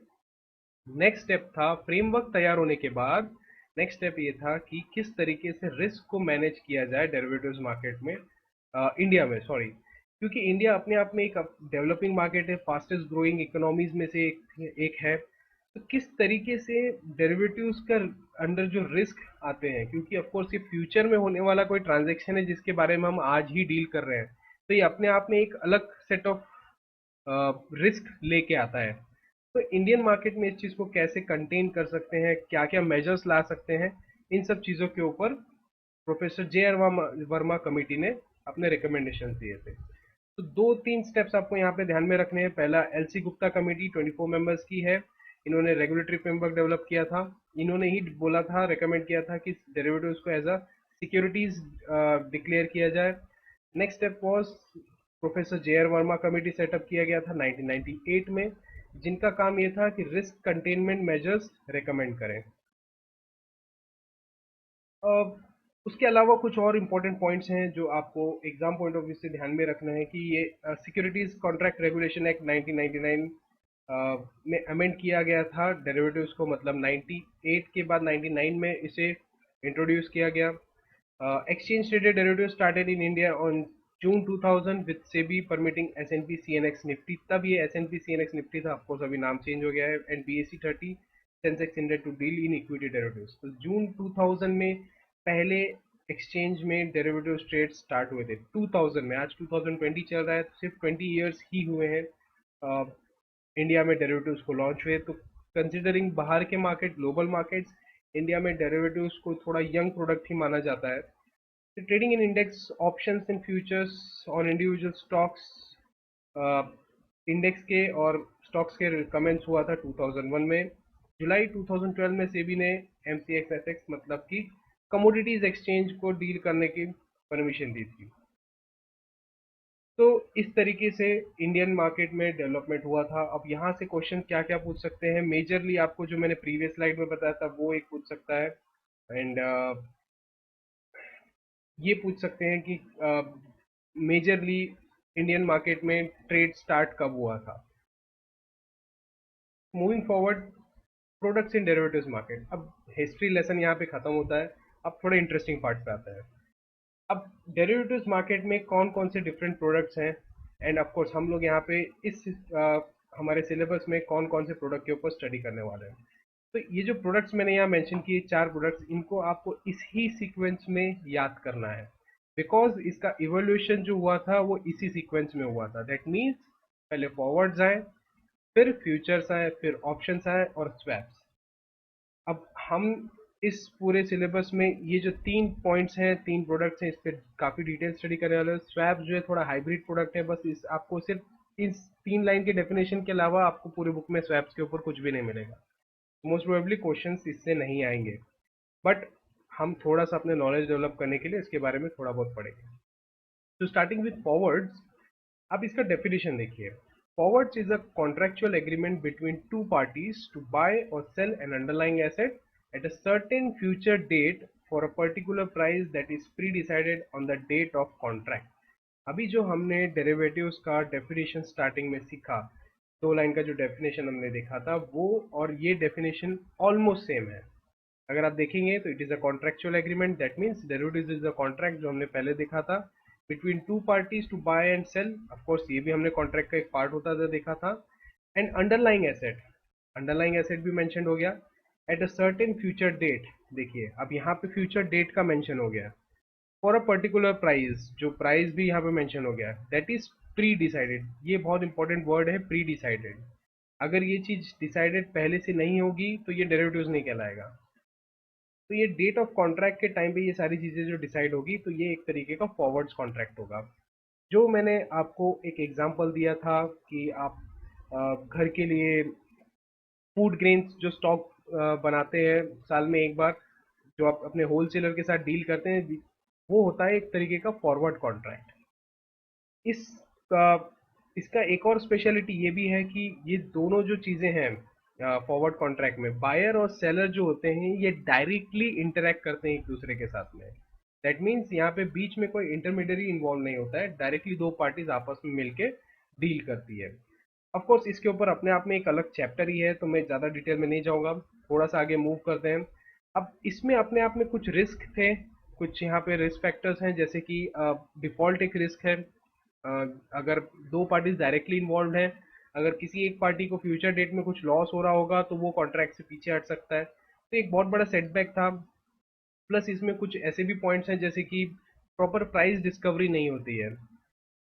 नेक्स्ट स्टेप था फ्रेमवर्क तैयार होने के बाद, नेक्स्ट स्टेप ये था कि किस तरीके से रिस्क को मैनेज किया जाए डेरिवेटिव्स मार्केट में, इंडिया में, सॉरी, क्योंकि इंडिया अपने आप में एक डेवलपिंग मार्केट है, फास्टेस्ट ग्रोइंग इकोनॉमीज में से एक है। तो किस तरीके से डेरिवेटिव्स का अंडर जो रिस्क आते हैं, क्योंकि ऑफकोर्स ये फ्यूचर में होने वाला कोई ट्रांजेक्शन है जिसके बारे में हम आज ही डील कर रहे हैं, तो ये अपने आप में एक अलग सेट ऑफ रिस्क लेके आता है। तो इंडियन मार्केट में इस चीज़ को कैसे कंटेन कर सकते हैं, क्या क्या मेजर्स ला सकते हैं, इन सब चीज़ों के ऊपर professor J are Verma committee ने अपने रिकमेंडेशन दिए थे। तो दो तीन स्टेप्स आपको यहाँ पे ध्यान में रखने हैं। पहला, एलसी गुप्ता कमेटी 24 मेंबर्स की है, इन्होंने रेगुलेटरी फ्रेमवर्क डेवलप किया था, इन्होंने ही बोला था, रेकमेंड किया था कि डेरिवेटिव्स को एज अ सिक्योरिटीज डिक्लेयर किया जाए। Next step was professor J are Verma committee setup किया गया था 1998 में, जिनका काम ये था कि रिस्क कंटेनमेंट मेजर्स रेकमेंड करें। उसके अलावा कुछ और इम्पोर्टेंट पॉइंट्स हैं जो आपको एग्जाम पॉइंट ऑफ व्यू से ध्यान में रखना है कि ये सिक्योरिटीज कॉन्ट्रैक्ट रेगुलेशन एक्ट 1999 में अमेंड किया गया था डेरिवेटिव्स को, मतलब 98 के बाद 99 में इसे इंट्रोड्यूस किया गया। Exchange traded derivative started in India on June 2000 with SEBI permitting S&P CNX Nifty, तब ये S&P CNX निफ्टी था, ऑफकोर्स अभी नाम चेंज हो गया है, and BSE 30 Sensex index to deal in equity derivatives. तो जून 2000 में पहले एक्सचेंज में डेरिवेटिव ट्रेड स्टार्ट हुए थे 2000 में। आज 2020 चल रहा है, तो सिर्फ 20 ईयर्स ही हुए हैं इंडिया में डेरिवेटिव्स को लॉन्च हुए। तो कंसिडरिंग बाहर के मार्केट, ग्लोबल मार्केट्स, इंडिया में डेरिवेटिव्स को थोड़ा यंग प्रोडक्ट ही माना जाता है। तो trading in index options and futures on individual stocks, index के और स्टॉक्स के कमेंट्स हुआ था 2001 में। जुलाई 2012 में सेबी ने MCX FX मतलब कि कमोडिटीज एक्सचेंज को डील करने की परमिशन दी थी। तो इस तरीके से इंडियन मार्केट में डेवलपमेंट हुआ था। अब यहाँ से क्वेश्चन क्या क्या पूछ सकते हैं, मेजरली आपको जो मैंने प्रीवियस स्लाइड में बताया था वो एक पूछ सकता है, एंड ये पूछ सकते हैं कि मेजरली इंडियन मार्केट में ट्रेड स्टार्ट कब हुआ था। Moving forward, products in derivatives market. अब हिस्ट्री लेसन यहाँ पे खत्म होता है, अब थोड़ा इंटरेस्टिंग पार्ट पे आता है। अब डेरिवेटिव्स मार्केट में कौन कौन से डिफरेंट प्रोडक्ट्स हैं, एंड ऑफ कोर्स हम लोग यहाँ पे इस हमारे सिलेबस में कौन कौन से प्रोडक्ट के ऊपर स्टडी करने वाले हैं। तो ये जो प्रोडक्ट्स मैंने यहाँ मेंशन किए, 4 प्रोडक्ट्स, इनको आपको इसी सीक्वेंस में याद करना है, बिकॉज इसका इवोल्यूशन जो हुआ था वो इसी सीक्वेंस में हुआ था। दैट मीन्स पहले फॉरवर्ड्स आए, फिर फ्यूचर्स आए, फिर ऑप्शंस आए और स्वैप्स। अब हम इस पूरे सिलेबस में ये जो 3 पॉइंट्स हैं, 3 प्रोडक्ट्स हैं, इस पर काफ़ी डिटेल स्टडी करने वाले हैं। स्वैप जो है थोड़ा हाइब्रिड प्रोडक्ट है, बस इस आपको सिर्फ इस 3 लाइन के डेफिनेशन के अलावा आपको पूरी बुक में स्वैप्स के ऊपर कुछ भी नहीं मिलेगा। मोस्ट प्रोबेबली क्वेश्चंस इससे नहीं आएंगे, बट हम थोड़ा सा अपने नॉलेज डेवलप करने के लिए इसके बारे में थोड़ा बहुत पढ़ेंगे। तो स्टार्टिंग विद फॉरवर्ड्स, अब इसका डेफिनेशन देखिए। Forwards is a contractual agreement between two parties to buy or sell an underlying asset at a certain future date for a particular price that is pre decided on the date of contract. अभी जो हमने derivatives का definition starting में सीखा, 2 line का जो definition हमने देखा था, वो और ये डेफिनेशन ऑलमोस्ट सेम है। अगर आप देखेंगे तो it is a contractual agreement, that means derivatives is a contract जो हमने पहले देखा था between two parties to buy and sell. Of course ये भी हमने कॉन्ट्रैक्ट का एक पार्ट होता था देखा था। एंड अंडरलाइंग एसेट भी मेंशन हो गया at a certain future date. देखिए अब यहाँ पे फ्यूचर डेट का मेंशन हो गया फॉर अ पर्टिकुलर प्राइस, जो प्राइस भी यहाँ पे मेंशन हो गया दैट इज प्री डिसाइडेड। ये बहुत इंपॉर्टेंट वर्ड है, प्री डिसाइडेड। अगर ये चीज डिसाइडेड पहले से नहीं होगी तो ये डेरिवेटिव्स नहीं कहलाएगा। तो ये डेट ऑफ कॉन्ट्रैक्ट के टाइम पे ये सारी चीजें जो डिसाइड होगी तो ये एक तरीके का फॉरवर्ड्स कॉन्ट्रैक्ट होगा। जो मैंने आपको एक एग्जांपल दिया था कि आप घर के लिए फूड ग्रेन्स जो स्टॉक बनाते हैं साल में एक बार, जो आप अपने होलसेलर के साथ डील करते हैं, वो होता है एक तरीके का फॉरवर्ड कॉन्ट्रैक्ट। इस इसका एक और स्पेशलिटी ये भी है कि ये दोनों जो चीज़ें हैं फॉरवर्ड कॉन्ट्रैक्ट में, बायर और सेलर जो होते हैं ये डायरेक्टली इंटरेक्ट करते हैं एक दूसरे के साथ में। दैट मीन्स यहाँ पे बीच में कोई इंटरमीडियरी इन्वॉल्व नहीं होता है, डायरेक्टली दो पार्टीज आपस में मिलके डील करती है। ऑफ कोर्स इसके ऊपर अपने आप में एक अलग चैप्टर ही है, तो मैं ज़्यादा डिटेल में नहीं जाऊँगा, थोड़ा सा आगे मूव करते हैं। अब इसमें अपने आप में कुछ रिस्क थे, कुछ यहाँ पे रिस्क फैक्टर्स हैं, जैसे कि डिफॉल्ट एक रिस्क है। अगर दो पार्टीज डायरेक्टली इन्वॉल्व हैं, अगर किसी एक पार्टी को फ्यूचर डेट में कुछ लॉस हो रहा होगा तो वो कॉन्ट्रैक्ट से पीछे हट सकता है, तो एक बहुत बड़ा सेटबैक था। प्लस इसमें कुछ ऐसे भी पॉइंट्स हैं जैसे कि प्रॉपर प्राइस डिस्कवरी नहीं होती है।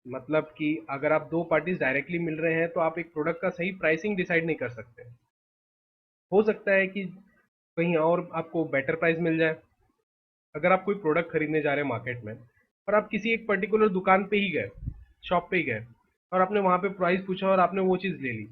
मतलब कि अगर आप दो पार्टीज डायरेक्टली मिल रहे हैं तो आप एक प्रोडक्ट का सही प्राइसिंग डिसाइड नहीं कर सकते। हो सकता है कि कहीं और आपको बेटर प्राइस मिल जाए। अगर आप कोई प्रोडक्ट खरीदने जा रहे हैं मार्केट में और आप किसी एक पर्टिकुलर दुकान पे ही गए, शॉप पे ही गए, और आपने वहां पे प्राइस पूछा और आपने वो चीज़ ले ली,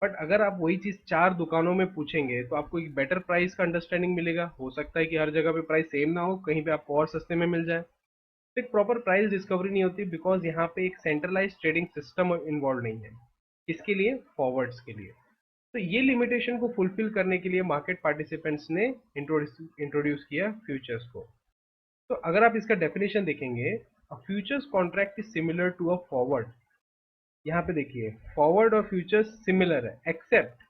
बट अगर आप वही चीज़ चार दुकानों में पूछेंगे तो आपको एक बेटर प्राइस का अंडरस्टैंडिंग मिलेगा। हो सकता है कि हर जगह पे प्राइस सेम ना हो, कहीं पे आपको और सस्ते में मिल जाए। तो एक प्रॉपर प्राइस डिस्कवरी नहीं होती बिकॉज यहाँ पे एक सेंट्रलाइज ट्रेडिंग सिस्टम इन्वॉल्व नहीं है। किसके लिए? फॉरवर्ड्स के लिए। तो ये लिमिटेशन को फुलफिल करने के लिए मार्केट पार्टिसिपेंट्स ने इंट्रोड्यूस किया फ्यूचर्स को। तो अगर आप इसका डेफिनेशन देखेंगे, a futures contract is similar to a forward. यहाँ पे देखिए फॉरवर्ड और फ्यूचर्स सिमिलर है except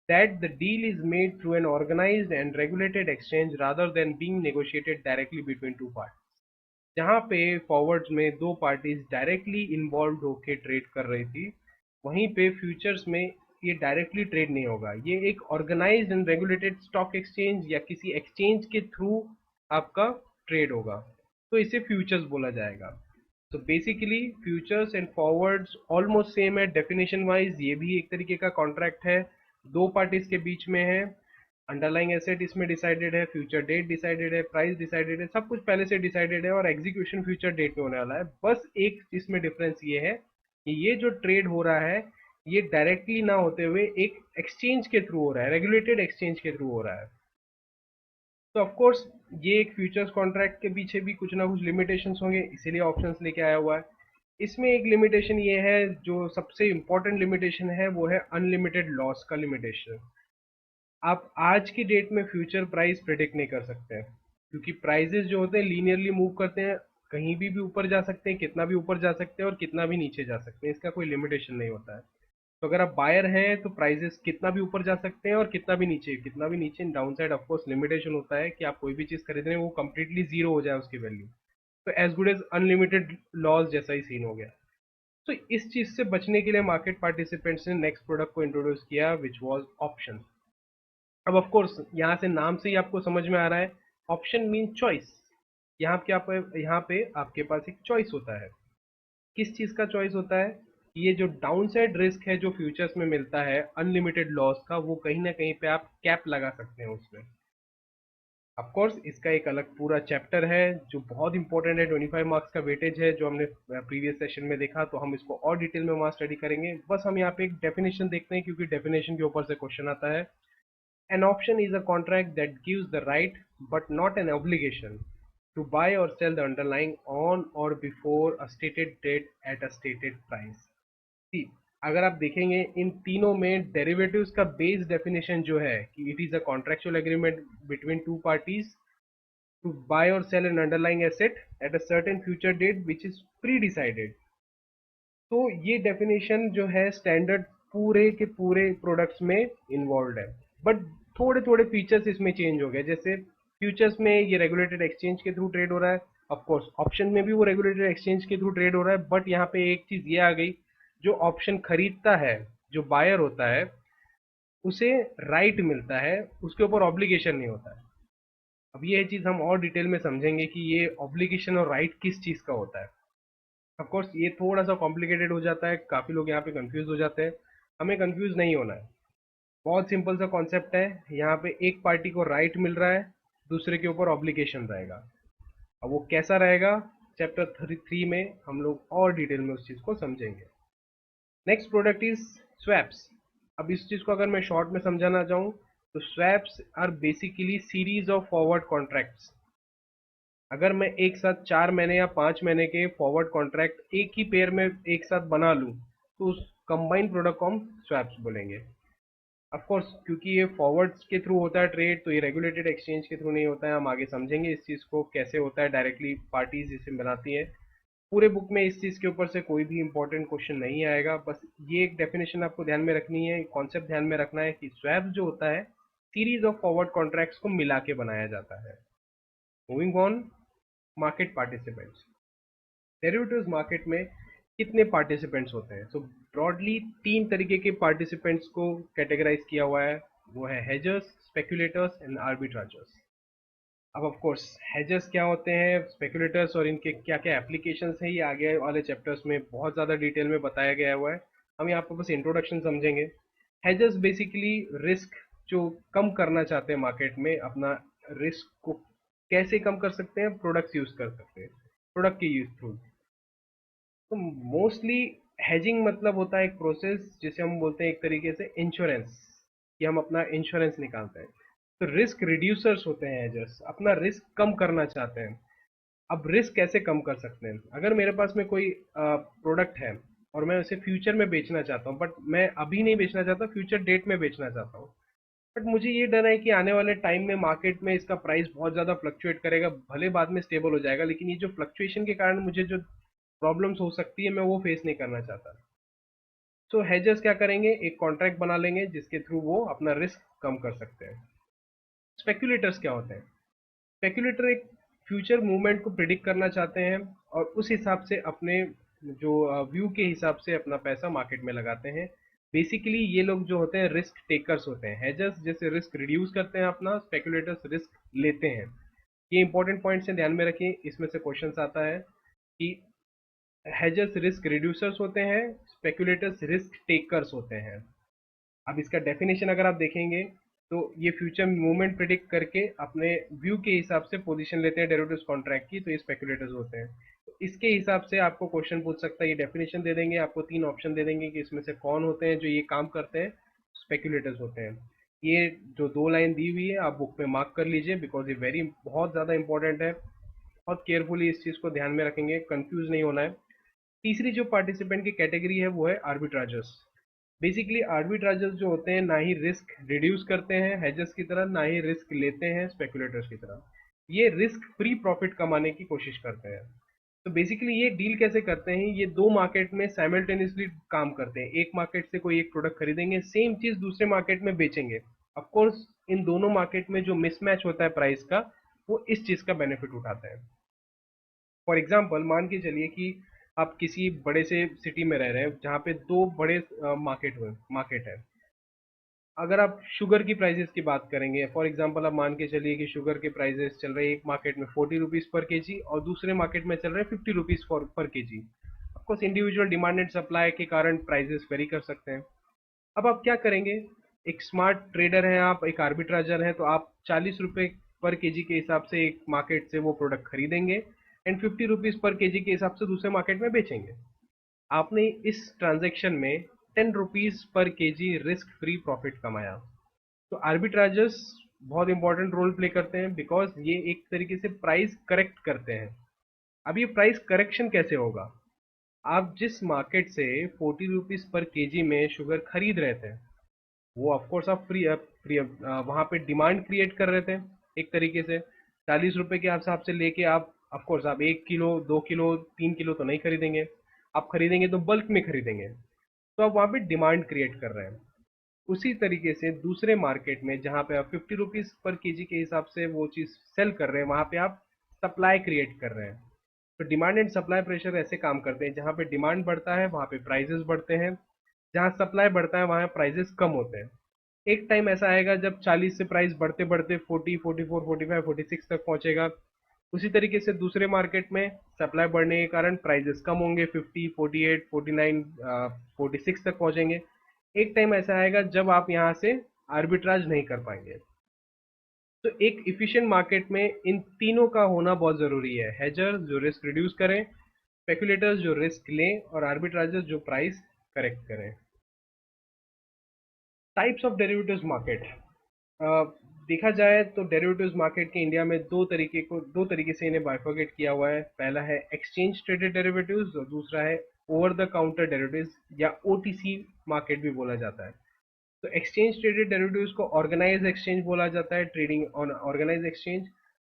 that the deal is made through an organised and regulated exchange rather than being negotiated directly between two party. जहाँ पे forwards में दो parties directly involve होकर ट्रेड कर रही थी, वहीं पे फ्यूचर्स में ये डायरेक्टली ट्रेड नहीं होगा, ये एक organised and regulated stock exchange या किसी एक्सचेंज के थ्रू आपका ट्रेड होगा, तो इसे फ्यूचर्स बोला जाएगा। तो basically futures and forwards almost same है डेफिनेशन वाइज। ये भी एक तरीके का कॉन्ट्रैक्ट है, दो पार्टीज के बीच में है। अंडरलाइंग एसेट इसमें डिसाइडेड है, फ्यूचर डेट डिसाइडेड है, प्राइस डिसाइडेड है, सब कुछ पहले से डिसाइडेड है और एग्जीक्यूशन फ्यूचर डेट में होने वाला है। बस एक इसमें डिफरेंस ये है कि ये जो ट्रेड हो रहा है ये डायरेक्टली ना होते हुए एक एक्सचेंज के थ्रू हो रहा है, रेगुलेटेड एक्सचेंज के थ्रू हो रहा है। तो ऑफ कोर्स ये एक फ्यूचर्स कॉन्ट्रैक्ट के पीछे भी कुछ ना कुछ लिमिटेशंस होंगे, इसीलिए ऑप्शंस लेके आया हुआ है। इसमें एक लिमिटेशन ये है, जो सबसे इंपॉर्टेंट लिमिटेशन है वो है अनलिमिटेड लॉस का लिमिटेशन। आप आज की डेट में फ्यूचर प्राइस प्रिडिक्ट नहीं कर सकते हैं, क्योंकि प्राइजेस जो होते हैं लीनियरली मूव करते हैं, कहीं भी ऊपर जा सकते हैं, कितना भी ऊपर जा सकते हैं और कितना भी नीचे जा सकते हैं, इसका कोई लिमिटेशन नहीं होता है। तो अगर आप बायर हैं तो प्राइजेस कितना भी ऊपर जा सकते हैं और कितना भी नीचे। डाउन साइड ऑफकोर्स लिमिटेशन होता है कि आप कोई भी चीज़ खरीद रहे हैं वो कंप्लीटली जीरो हो जाए उसकी वैल्यू, तो as good as unlimited loss जैसा ही सीन हो गया। तो इस चीज़ से बचने के लिए मार्केट पार्टिसिपेंट्स ने नेक्स्ट प्रोडक्ट को इंट्रोड्यूस किया विच वॉज ऑप्शन। अब ऑफ कोर्स यहाँ से नाम से ही आपको समझ में आ रहा है, ऑप्शन मीन चॉइस। यहाँ पे आपके पास एक चॉइस होता है। किस चीज़ का चॉइस होता है? ये जो डाउन साइड रिस्क है जो फ्यूचर्स में मिलता है अनलिमिटेड लॉस का, वो कहीं ना कहीं पे आप कैप लगा सकते हैं उसमें। ऑफ कोर्स इसका एक अलग पूरा चैप्टर है जो बहुत इंपॉर्टेंट है, 25 मार्क्स का वेटेज है, जो हमने प्रीवियस सेशन में देखा, तो हम इसको और डिटेल में वहाँ स्टडी करेंगे। बस हम यहाँ पे एक डेफिनेशन देखते हैं क्योंकि डेफिनेशन के ऊपर से क्वेश्चन आता है। An option is a contract that gives the right but not an obligation to buy or sell the underlying on or before a stated date at a stated price. See, अगर आप देखेंगे इन तीनों में derivatives का base definition जो है कि it is a contractual agreement between two parties to buy or sell an underlying asset at a certain future date which is pre-decided. तो ये डेफिनेशन जो है स्टैंडर्ड पूरे के पूरे प्रोडक्ट्स में इन्वॉल्व है, बट थोड़े थोड़े फीचर्स इसमें चेंज हो गए। जैसे फ्यूचर्स में ये रेगुलेटेड एक्सचेंज के थ्रू ट्रेड हो रहा है, ऑफ कोर्स ऑप्शन में भी वो रेगुलेटेड एक्सचेंज के थ्रू ट्रेड हो रहा है, बट यहाँ पे एक चीज ये आ गई, जो ऑप्शन खरीदता है, जो बायर होता है, उसे राइट मिलता है, उसके ऊपर ऑब्लिगेशन नहीं होता है। अब ये चीज हम और डिटेल में समझेंगे कि ये ऑब्लिगेशन और राइट किस चीज का होता है। ऑफ कोर्स ये थोड़ा सा कॉम्प्लिकेटेड हो जाता है, काफी लोग यहाँ पे कंफ्यूज हो जाते हैं। हमें कंफ्यूज नहीं होना है, बहुत सिंपल सा कॉन्सेप्ट है। यहाँ पे एक पार्टी को राइट मिल रहा है, दूसरे के ऊपर ऑब्लिगेशन रहेगा। अब वो कैसा रहेगा, चैप्टर 3 में हम लोग और डिटेल में उस चीज को समझेंगे। Next product is swaps. अब इस चीज को अगर मैं शॉर्ट में समझाना चाहूँ तो swaps are basically series of forward contracts. अगर मैं एक साथ 4 महीने या 5 महीने के फॉरवर्ड कॉन्ट्रैक्ट एक ही पेयर में एक साथ बना लूं तो उस कंबाइंड प्रोडक्ट को हम स्वैप्स बोलेंगे। ऑफ कोर्स क्योंकि ये फॉरवर्ड्स के थ्रू होता है ट्रेड, तो ये रेगुलेटेड एक्सचेंज के थ्रू नहीं होता है। हम आगे समझेंगे इस चीज को कैसे होता है, डायरेक्टली पार्टीज इसे बनाती है। पूरे बुक में इस चीज के ऊपर से कोई भी इंपॉर्टेंट क्वेश्चन नहीं आएगा, बस ये एक डेफिनेशन आपको ध्यान में रखनी है, कॉन्सेप्ट ध्यान में रखना है कि स्वैप जो होता है सीरीज ऑफ फॉरवर्ड कॉन्ट्रैक्ट्स को मिला के बनाया जाता है। Moving on, market participants. Derivatives market में कितने पार्टिसिपेंट्स होते हैं? सो ब्रॉडली 3 तरीके के पार्टिसिपेंट्स को कैटेगराइज किया हुआ है, वो है हेजर्स, स्पेकुलेटर्स एंड आर्बिट्राजर्स। अब ऑफ कोर्स हेजर्स क्या होते हैं, स्पेकुलेटर्स और इनके क्या क्या एप्लीकेशंस हैं, ये आगे वाले चैप्टर्स में बहुत ज़्यादा डिटेल में बताया गया हुआ है। हम यहाँ पर बस इंट्रोडक्शन समझेंगे। हेजर्स बेसिकली रिस्क जो कम करना चाहते हैं मार्केट में, अपना रिस्क को कैसे कम कर सकते हैं, प्रोडक्ट्स यूज कर सकते हैं, प्रोडक्ट के यूज थ्रू। तो मोस्टली हेजिंग मतलब होता है एक प्रोसेस जिसे हम बोलते हैं एक तरीके से इंश्योरेंस, कि हम अपना इंश्योरेंस निकालते हैं। तो रिस्क रिड्यूसर्स होते हैं हेजर्स, अपना रिस्क कम करना चाहते हैं। अब रिस्क कैसे कम कर सकते हैं? अगर मेरे पास में कोई प्रोडक्ट है और मैं उसे फ्यूचर में बेचना चाहता हूँ, बट मैं अभी नहीं बेचना चाहता, फ्यूचर डेट में बेचना चाहता हूँ, बट मुझे ये डर है कि आने वाले टाइम में मार्केट में इसका प्राइस बहुत ज़्यादा फ्लक्चुएट करेगा, भले बाद में स्टेबल हो जाएगा, लेकिन ये जो फ्लक्चुएशन के कारण मुझे जो प्रॉब्लम्स हो सकती है, मैं वो फेस नहीं करना चाहता। सो हेजर्स क्या करेंगे, एक कॉन्ट्रैक्ट बना लेंगे जिसके थ्रू वो अपना रिस्क कम कर सकते हैं। स्पेक्यूलेटर्स क्या होते हैं? स्पेक्यूलेटर एक फ्यूचर मूवमेंट को प्रिडिक्ट करना चाहते हैं और उस हिसाब से अपने जो व्यू के हिसाब से अपना पैसा मार्केट में लगाते हैं। बेसिकली ये लोग जो होते हैं रिस्क टेकर्स होते हैं। हेजर्स जैसे रिस्क रिड्यूस करते हैं अपना, स्पेक्यूलेटर्स रिस्क लेते हैं। ये इंपॉर्टेंट पॉइंट्स हैं, ध्यान में रखिए, इसमें से क्वेश्चन आता है कि हेजर्स रिस्क रिड्यूसर्स होते हैं, स्पेक्यूलेटर्स रिस्क टेकर्स होते हैं। अब इसका डेफिनेशन अगर आप देखेंगे तो ये फ्यूचर मूवमेंट प्रिडिक्ट करके अपने व्यू के हिसाब से पोजीशन लेते हैं डेरिवेटिव्स कॉन्ट्रैक्ट की, तो ये स्पेक्यूलेटर्स होते हैं। तो इसके हिसाब से आपको क्वेश्चन पूछ सकता है, ये डेफिनेशन दे देंगे आपको, 3 ऑप्शन दे देंगे कि इसमें से कौन होते हैं जो ये काम करते हैं। स्पेक्यूलेटर्स होते हैं। ये जो 2 लाइन दी हुई है आप बुक पे मार्क कर लीजिए, बिकॉज ये बहुत ज़्यादा इंपॉर्टेंट है। बहुत केयरफुली इस चीज़ को ध्यान में रखेंगे, कंफ्यूज नहीं होना है। तीसरी जो पार्टिसिपेंट की कैटेगरी है वो है आर्बिट्राजर्स। बेसिकली आर्बिट्राजर्स जो होते हैं ना ही रिस्क रिड्यूस करते हैं हेजर्स की तरह, ना ही रिस्क लेते हैं स्पेकुलेटर्स की तरह। ये रिस्क फ्री प्रॉफिट कमाने की कोशिश करते हैं। तो बेसिकली ये डील कैसे करते हैं, ये 2 मार्केट में साइमल्टेनियसली काम करते हैं। एक मार्केट से कोई एक प्रोडक्ट खरीदेंगे, सेम चीज दूसरे मार्केट में बेचेंगे। ऑफ कोर्स इन दोनों मार्केट में जो मिसमैच होता है प्राइस का, वो इस चीज का बेनिफिट उठाते हैं। फॉर एग्जाम्पल मान के चलिए कि आप किसी बड़े से सिटी में रह रहे हैं जहाँ पे 2 बड़े मार्केट है। अगर आप शुगर की प्राइसेस की बात करेंगे, फॉर एग्जांपल आप मान के चलिए कि शुगर के प्राइसेस चल रहे हैं एक मार्केट में 40 रुपीज़ पर केजी और दूसरे मार्केट में चल रहे हैं 50 रुपीज़ पर KG. Of course individual demand and supply के कारण प्राइसेस वेरी कर सकते हैं। अब आप क्या करेंगे, एक स्मार्ट ट्रेडर हैं आप, एक आर्बिट्राजर हैं, तो आप 40 रुपये पर केजी के हिसाब से एक मार्केट से वो प्रोडक्ट खरीदेंगे एंड 50 रुपीज़ पर केजी के हिसाब से दूसरे मार्केट में बेचेंगे। आपने इस ट्रांजैक्शन में 10 रुपीज़ पर केजी रिस्क फ्री प्रॉफिट कमाया। तो आर्बिट्राजर्स बहुत इंपॉर्टेंट रोल प्ले करते हैं, बिकॉज ये एक तरीके से प्राइस करेक्ट करते हैं। अब ये प्राइस करेक्शन कैसे होगा, आप जिस मार्केट से 40 रुपीज़ पर केजी में शुगर खरीद रहे थे, वो ऑफकोर्स आप फ्री वहाँ पे डिमांड क्रिएट कर रहे थे एक तरीके से। ₹40 के हिसाब से लेके आप ऑफकोर्स आप 1 किलो 2 किलो 3 किलो तो नहीं खरीदेंगे, आप खरीदेंगे तो बल्क में खरीदेंगे, तो आप वहाँ पे डिमांड क्रिएट कर रहे हैं। उसी तरीके से दूसरे मार्केट में जहाँ पे आप ₹50 पर केजी के हिसाब से वो चीज़ सेल कर रहे हैं, वहाँ पे आप सप्लाई क्रिएट कर रहे हैं। तो डिमांड एंड सप्लाई प्रेशर ऐसे काम करते हैं, जहाँ पे डिमांड बढ़ता है वहाँ पे प्राइजेस बढ़ते हैं, जहाँ सप्लाई बढ़ता है वहाँ प्राइजेस कम होते हैं। एक टाइम ऐसा आएगा जब 40 से प्राइस बढ़ते बढ़ते 40 44 45 46 तक पहुंचेगा। उसी तरीके से दूसरे मार्केट में सप्लाई बढ़ने के कारण प्राइजेस कम होंगे, 50 48 49 46 तक पहुंचेंगे। एक टाइम ऐसा आएगा जब आप यहाँ से आर्बिट्राज नहीं कर पाएंगे। तो एक इफिशिएंट मार्केट में इन तीनों का होना बहुत जरूरी है। हेजर जो रिस्क रिड्यूस करें, स्पेकुलेटर्स जो रिस्क लें, और आर्बिट्राजर्स जो प्राइस करेक्ट करें। टाइप्स ऑफ डेरिवेटिव्स मार्केट, देखा जाए तो डेरिवेटिव्स मार्केट के इंडिया में दो तरीके से इन्हें बाइफर्केट किया हुआ है। पहला है एक्सचेंज ट्रेडेड डेरिवेटिव्स और दूसरा है ओवर द काउंटर डेरिवेटिव्स या ओटीसी मार्केट भी बोला जाता है। तो एक्सचेंज ट्रेडेड डेरिवेटिव्स को ऑर्गेनाइज एक्सचेंज बोला जाता है, trading on organise exchange.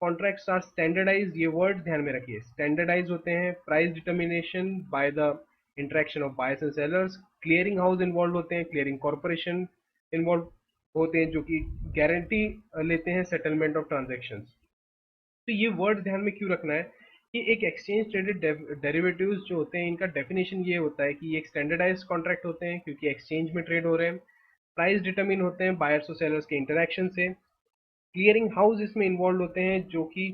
Contracts are standardise, ये वर्ड ध्यान में रखिए, स्टैंडर्डाइज होते हैं। Price determination by the interaction of buyers and sellers. Clearing house involve होते हैं, क्लियरिंग कॉर्पोरेशन इन्वॉल्व होते हैं जो कि गारंटी लेते हैं सेटलमेंट ऑफ ट्रांजेक्शन्स। तो ये वर्ड ध्यान में क्यों रखना है कि एक एक्सचेंज ट्रेडेड डेरिवेटिव्स जो होते हैं इनका डेफिनेशन ये होता है कि ये एक स्टैंडर्डाइज कॉन्ट्रैक्ट होते हैं क्योंकि एक्सचेंज में ट्रेड हो रहे हैं। प्राइस डिटरमिन होते हैं बायर्स और सेलर्स के इंटरेक्शन से। क्लियरिंग हाउस इसमें इन्वॉल्व होते हैं जो कि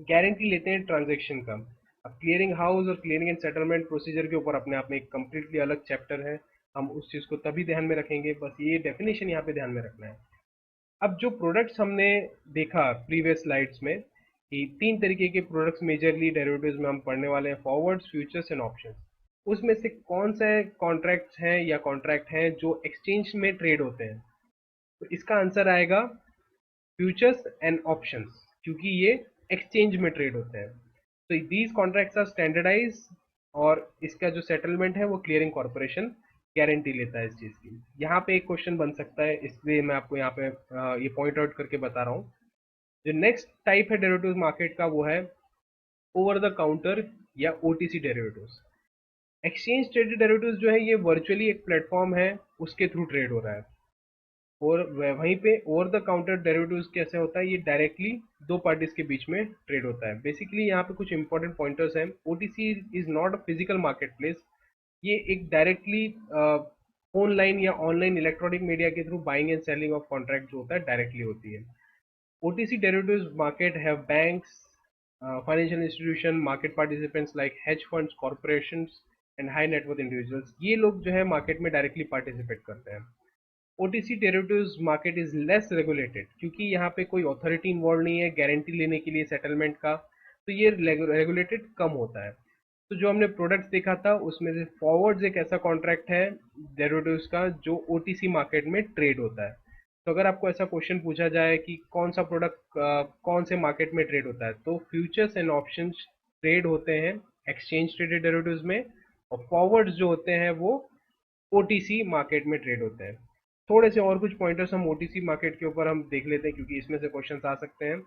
गारंटी लेते हैं ट्रांजेक्शन का। अब क्लियरिंग हाउस और क्लियरिंग एंड सेटलमेंट प्रोसीजर के ऊपर अपने आप में एक कम्प्लीटली अलग चैप्टर है, हम उस चीज़ को तभी ध्यान में रखेंगे, बस ये डेफिनेशन यहाँ पे ध्यान में रखना है। अब जो प्रोडक्ट्स हमने देखा प्रीवियस स्लाइड्स में कि तीन तरीके के प्रोडक्ट्स मेजरली डेरिवेटिव्स में हम पढ़ने वाले हैं, फॉरवर्ड्स, फ्यूचर्स एंड ऑप्शंस। उसमें से कौन से कॉन्ट्रैक्ट्स हैं या कॉन्ट्रैक्ट हैं जो एक्सचेंज में ट्रेड होते हैं? तो इसका आंसर आएगा फ्यूचर्स एंड ऑप्शंस, क्योंकि ये एक्सचेंज में ट्रेड होते हैं। तो दीज कॉन्ट्रैक्ट्स आर स्टैंडर्डाइज और इसका जो सेटलमेंट है वो क्लियरिंग कॉर्पोरेशन गारंटी लेता है इस चीज़ की। यहाँ पे एक क्वेश्चन बन सकता है, इसलिए मैं आपको यहाँ पे ये पॉइंट आउट करके बता रहा हूँ। जो नेक्स्ट टाइप है डेरिवेटिव्स मार्केट का वो है ओवर द काउंटर या OTC derivatives. Exchange traded derivatives जो है ये वर्चुअली एक प्लेटफॉर्म है, उसके थ्रू ट्रेड हो रहा है। और वहीं पे ओवर द काउंटर डेरिवेटिव्स कैसे होता है, ये डायरेक्टली दो पार्टीज के बीच में ट्रेड होता है। बेसिकली यहाँ पे कुछ इंपॉर्टेंट पॉइंटर्स हैं। OTC is not a physical market place, ये एक डायरेक्टली ऑनलाइन या ऑनलाइन इलेक्ट्रॉनिक मीडिया के through buying and selling of contract जो होता है डायरेक्टली होती है। OTC derivatives market have banks, financial institution, market participants like hedge funds, corporations and high net worth individuals. ये लोग जो है मार्केट में डायरेक्टली पार्टिसिपेट करते हैं। OTC derivatives market is less regulated क्योंकि यहाँ पे कोई अथॉरिटी इन्वॉल्व नहीं है गारंटी लेने के लिए सेटलमेंट का, तो ये रेगुलेटेड कम होता है। तो जो हमने प्रोडक्ट्स देखा था उसमें से फॉरवर्ड्स एक ऐसा कॉन्ट्रैक्ट है डेरिवेटिव्स का जो ओटीसी मार्केट में ट्रेड होता है। तो अगर आपको ऐसा क्वेश्चन पूछा जाए कि कौन सा प्रोडक्ट कौन से मार्केट में ट्रेड होता है, तो फ्यूचर्स एंड ऑप्शंस ट्रेड होते हैं एक्सचेंज ट्रेडेड डेरिवेटिव्स में, और फॉरवर्ड्स जो होते हैं वो ओटीसी मार्केट में ट्रेड होते हैं। थोड़े से और कुछ पॉइंटर्स हम ओटीसी मार्केट के ऊपर हम देख लेते हैं क्योंकि इसमें से क्वेश्चंस आ सकते हैं।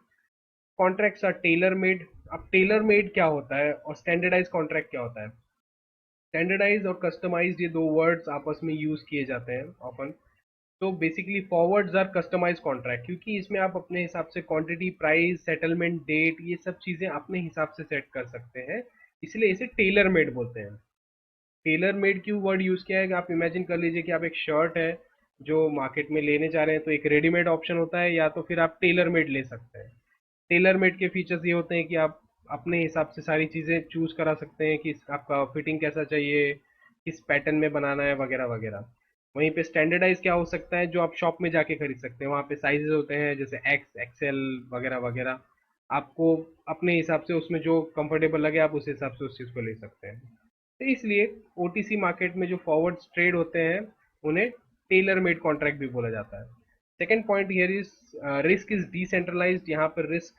Contracts are tailor made. अब टेलर मेड क्या होता है और स्टैंडर्डाइज कॉन्ट्रैक्ट क्या होता है? स्टैंडर्डाइज और कस्टमाइज ये दो वर्ड्स आपस में यूज किए जाते हैं ऑफन। तो basically forwards are customise contract क्योंकि इसमें आप अपने हिसाब से क्वांटिटी, प्राइस, सेटलमेंट डेट, ये सब चीजें अपने हिसाब से सेट कर सकते हैं, इसलिए इसे टेलर मेड बोलते हैं। टेलर मेड क्यों वर्ड यूज किया है? आप इमेजिन कर लीजिए कि आप एक शर्ट है जो मार्केट में लेने जा रहे हैं, तो एक रेडीमेड ऑप्शन होता है या तो फिर आप टेलर मेड ले सकते हैं। टेलर मेड के फीचर्स ये होते हैं कि आप अपने हिसाब से सारी चीज़ें चूज करा सकते हैं कि आपका फिटिंग कैसा चाहिए, किस पैटर्न में बनाना है, वगैरह वगैरह। वहीं पे स्टैंडर्डाइज क्या हो सकता है, जो आप शॉप में जाके खरीद सकते हैं, वहाँ पे साइजेस होते हैं जैसे एक्स, एक्सएल वगैरह वगैरह। आपको अपने हिसाब से उसमें जो कंफर्टेबल लगे आप उस हिसाब से उस चीज़ को ले सकते हैं। तो इसलिए ओटीसी मार्केट में जो फॉरवर्ड ट्रेड होते हैं उन्हें टेलर मेड कॉन्ट्रैक्ट भी बोला जाता है। Second point here is risk is decentralised. यहाँ पर रिस्क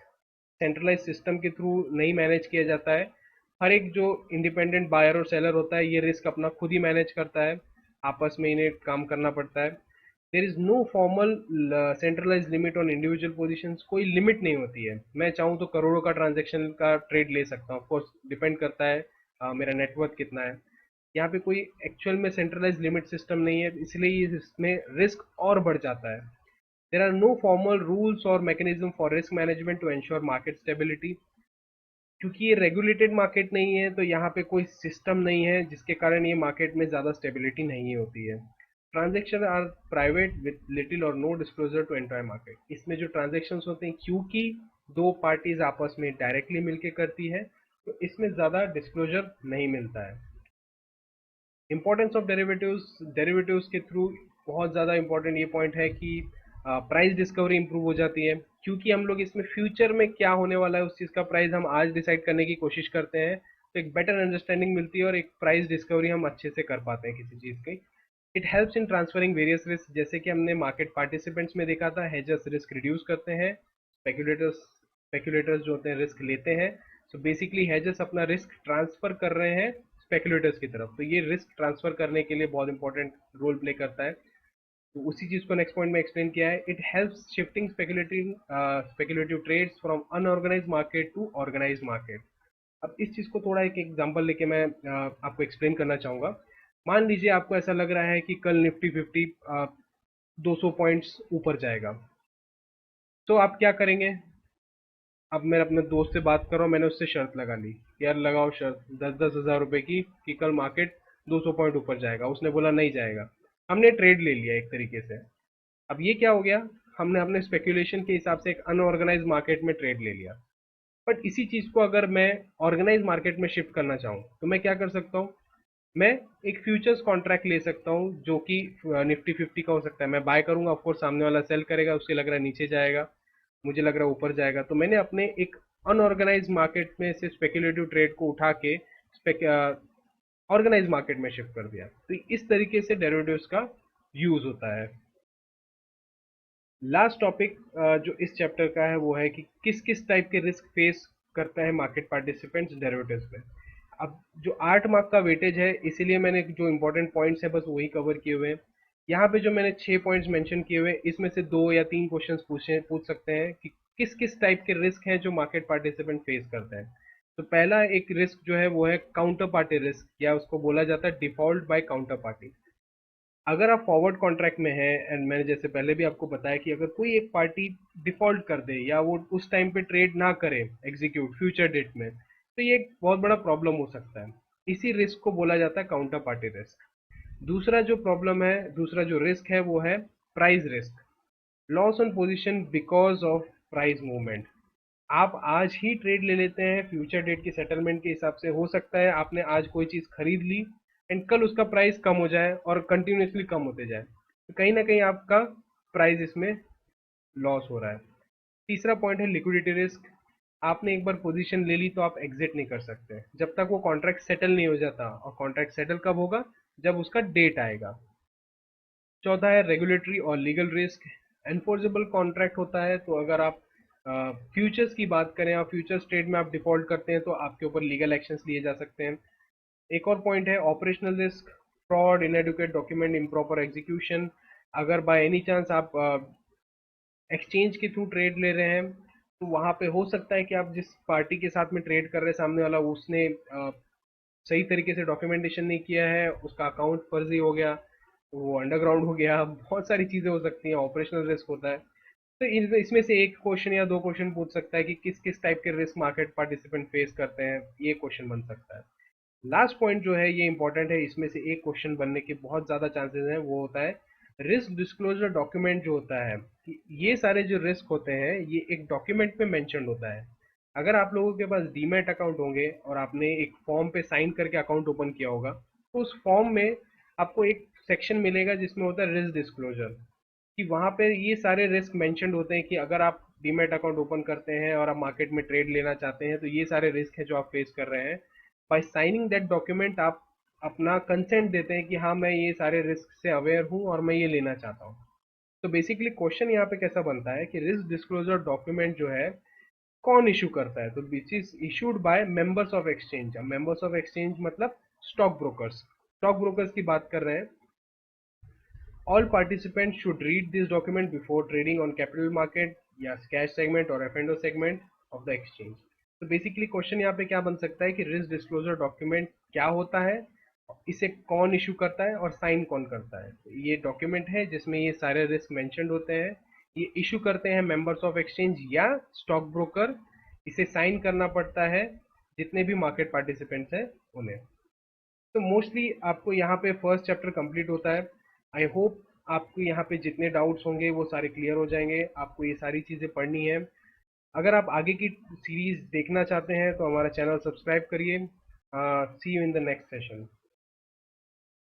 सेंट्रलाइज सिस्टम के थ्रू नहीं मैनेज किया जाता है। हर एक जो इंडिपेंडेंट बायर और सेलर होता है ये रिस्क अपना खुद ही मैनेज करता है, आपस में इन्हें काम करना पड़ता है। There is no formal centralise limit on individual positions, कोई लिमिट नहीं होती है। मैं चाहूँ तो करोड़ों का ट्रांजैक्शन का ट्रेड ले सकता हूँ, ऑफ कोर्स डिपेंड करता है मेरा नेटवर्थ कितना है। यहाँ पे कोई एक्चुअल में सेंट्रलाइज लिमिट सिस्टम नहीं है, इसलिए इसमें रिस्क और बढ़ जाता है। There are no formal rules और mechanism for risk management to ensure market stability. क्योंकि ये रेगुलेटेड मार्केट नहीं है तो यहाँ पे कोई सिस्टम नहीं है जिसके कारण ये मार्केट में ज़्यादा स्टेबिलिटी नहीं होती है। Transaction are private with little or no disclosure to entire market. इसमें जो ट्रांजेक्शन होते हैं, क्योंकि दो पार्टीज आपस में डायरेक्टली मिलके करती है, तो इसमें ज़्यादा डिस्क्लोजर नहीं मिलता है। इंपॉर्टेंस ऑफ डेरिवेटिव्स, डेरिवेटिव्स के थ्रू बहुत ज़्यादा इंपॉर्टेंट ये पॉइंट है कि प्राइस डिस्कवरी इंप्रूव हो जाती है, क्योंकि हम लोग इसमें फ्यूचर में क्या होने वाला है उस चीज़ का प्राइस हम आज डिसाइड करने की कोशिश करते हैं, तो एक बेटर अंडरस्टैंडिंग मिलती है और एक प्राइस डिस्कवरी हम अच्छे से कर पाते हैं किसी चीज़ की। It helps in transferring various risk, जैसे कि हमने मार्केट पार्टिसिपेंट्स में देखा था, हेजर्स रिस्क रिड्यूस करते हैं, स्पेकुलेटर्स जो होते हैं रिस्क लेते हैं। सो बेसिकली हेजर्स अपना रिस्क ट्रांसफर कर रहे हैं स्पेकुलेटर्स की तरफ, तो ये रिस्क ट्रांसफर करने के लिए बहुत इंपॉर्टेंट रोल प्ले करता है। तो उसी चीज को नेक्स्ट पॉइंट में एक्सप्लेन किया है। It helps shifting speculative trades from unorganise market to organise market. अब इस चीज को थोड़ा एक एग्जांपल लेके मैं आपको एक्सप्लेन करना चाहूंगा। मान लीजिए आपको ऐसा लग रहा है कि कल निफ्टी 50 200 पॉइंट्स ऊपर जाएगा, तो आप क्या करेंगे? अब मैं अपने दोस्त से बात कर रहा हूँ, मैंने उससे शर्त लगा ली, यार लगाओ शर्त 10,000 रुपए की कि कल मार्केट 200 पॉइंट ऊपर जाएगा। उसने बोला नहीं जाएगा, हमने ट्रेड ले लिया एक तरीके से। अब ये क्या हो गया, हमने अपने स्पेकुलेशन के हिसाब से एक अनऑर्गेनाइज मार्केट में ट्रेड ले लिया। बट इसी चीज को अगर मैं ऑर्गेनाइज मार्केट में शिफ्ट करना चाहूँ तो मैं क्या कर सकता हूँ? मैं एक फ्यूचर्स कॉन्ट्रैक्ट ले सकता हूँ जो कि निफ्टी 50 का हो सकता है। मैं बाय करूंगा, ऑफकोर्स सामने वाला सेल करेगा, उससे लग रहा है नीचे जाएगा, मुझे लग रहा है ऊपर जाएगा, तो मैंने अपने एक अनऑर्गेनाइज मार्केट में से स्पेकुलेटिव ट्रेड को उठा के ऑर्गेनाइज मार्केट में शिफ्ट कर दिया। तो इस तरीके से डेरिवेटिव्स का यूज होता है। लास्ट टॉपिक जो इस चैप्टर का है वो है कि किस किस टाइप के रिस्क फेस करता है मार्केट पार्टिसिपेंट्स डेरिवेटिव्स में। अब जो 8 मार्क का वेटेज है, इसीलिए मैंने जो इंपॉर्टेंट पॉइंट्स है बस वही कवर किए हुए हैं। यहाँ पे जो मैंने 6 पॉइंट्स मेंशन किए हुए हैं, इसमें से 2 या 3 क्वेश्चंस पूछ सकते हैं कि किस किस टाइप के रिस्क हैं जो मार्केट पार्टिसिपेंट फेस करते हैं। तो पहला एक रिस्क जो है वो है काउंटर पार्टी रिस्क, या उसको बोला जाता है डिफॉल्ट बाय काउंटर पार्टी। अगर आप फॉरवर्ड कॉन्ट्रैक्ट में हैं, एंड मैंने जैसे पहले भी आपको बताया कि अगर कोई एक पार्टी डिफॉल्ट कर दे या वो उस टाइम पे ट्रेड ना करे एग्जीक्यूट फ्यूचर डेट में, तो ये एक बहुत बड़ा प्रॉब्लम हो सकता है। इसी रिस्क को बोला जाता है काउंटर पार्टी रिस्क। दूसरा जो प्रॉब्लम है, दूसरा जो रिस्क है वो है price risk, loss on position because of price movement. आप आज ही ट्रेड ले लेते हैं फ्यूचर डेट की सेटलमेंट के हिसाब से, हो सकता है आपने आज कोई चीज खरीद ली एंड कल उसका प्राइस कम हो जाए और कंटिन्यूसली कम होते जाए, तो कहीं ना कहीं आपका प्राइस इसमें लॉस हो रहा है। तीसरा पॉइंट है लिक्विडिटी रिस्क। आपने एक बार पोजीशन ले ली तो आप एग्जिट नहीं कर सकते जब तक वो कॉन्ट्रैक्ट सेटल नहीं हो जाता, और कॉन्ट्रैक्ट सेटल कब होगा? जब उसका डेट आएगा। चौथा है रेगुलेटरी और लीगल रिस्क। एनफोर्सेबल कॉन्ट्रैक्ट होता है, तो अगर आप फ्यूचर्स की बात करें और फ्यूचर्स ट्रेड में आप डिफॉल्ट करते हैं तो आपके ऊपर लीगल एक्शंस लिए जा सकते हैं। एक और पॉइंट है operational risk, fraud, inadequate document, improper execution. अगर बाय एनी चांस आप एक्सचेंज के थ्रू ट्रेड ले रहे हैं, तो वहां पे हो सकता है कि आप जिस पार्टी के साथ में ट्रेड कर रहे हैं सामने वाला, उसने सही तरीके से डॉक्यूमेंटेशन नहीं किया है, उसका अकाउंट फर्जी हो गया, वो अंडरग्राउंड हो गया, बहुत सारी चीजें हो सकती हैं, ऑपरेशनल रिस्क होता है। तो इसमें से एक क्वेश्चन या 2 क्वेश्चन पूछ सकता है कि किस किस टाइप के रिस्क मार्केट पार्टिसिपेंट फेस करते हैं, ये क्वेश्चन बन सकता है। लास्ट पॉइंट जो है ये इंपॉर्टेंट है, इसमें से एक क्वेश्चन बनने के बहुत ज्यादा चांसेस हैं, वो होता है रिस्क डिस्क्लोजर डॉक्यूमेंट। जो होता है कि ये सारे जो रिस्क होते हैं ये एक डॉक्यूमेंट में मेंशन होता है। अगर आप लोगों के पास डीमैट अकाउंट होंगे और आपने एक फॉर्म पे साइन करके अकाउंट ओपन किया होगा, तो उस फॉर्म में आपको एक सेक्शन मिलेगा जिसमें होता है रिस्क डिस्क्लोजर, कि वहां पे ये सारे रिस्क मेंशन्ड होते हैं कि अगर आप डीमैट अकाउंट ओपन करते हैं और आप मार्केट में ट्रेड लेना चाहते हैं तो ये सारे रिस्क है जो आप फेस कर रहे हैं। बाय साइनिंग दैट डॉक्यूमेंट आप अपना कंसेंट देते हैं कि हाँ मैं ये सारे रिस्क से अवेयर हूँ और मैं ये लेना चाहता हूँ। तो बेसिकली क्वेश्चन यहाँ पे कैसा बनता है कि रिस्क डिस्क्लोजर डॉक्यूमेंट जो है कौन इशू करता है? तो this is issued by members of exchange. Members of exchange मतलब स्टॉक ब्रोकर्स, स्टॉक ब्रोकर्स की बात कर रहे हैं। All participants should read this document before trading on capital market या कैश सेगमेंट और F&O segment of the exchange. तो basically question यहाँ पे क्या बन सकता है कि रिस्क डिस्क्लोजर डॉक्यूमेंट क्या होता है, इसे कौन इशू करता है और साइन कौन करता है। तो ये डॉक्यूमेंट है जिसमें ये सारे रिस्क मेंशन्ड होते हैं। ये इशू करते हैं मेंबर्स ऑफ एक्सचेंज या स्टॉक ब्रोकर। इसे साइन करना पड़ता है जितने भी मार्केट पार्टिसिपेंट्स हैं उन्हें। तो मोस्टली आपको यहाँ पे फर्स्ट चैप्टर कंप्लीट होता है। आई होप आपको यहाँ पे जितने डाउट्स होंगे वो सारे क्लियर हो जाएंगे। आपको ये सारी चीज़ें पढ़नी है। अगर आप आगे की सीरीज देखना चाहते हैं तो हमारा चैनल सब्सक्राइब करिए। See you in the next session.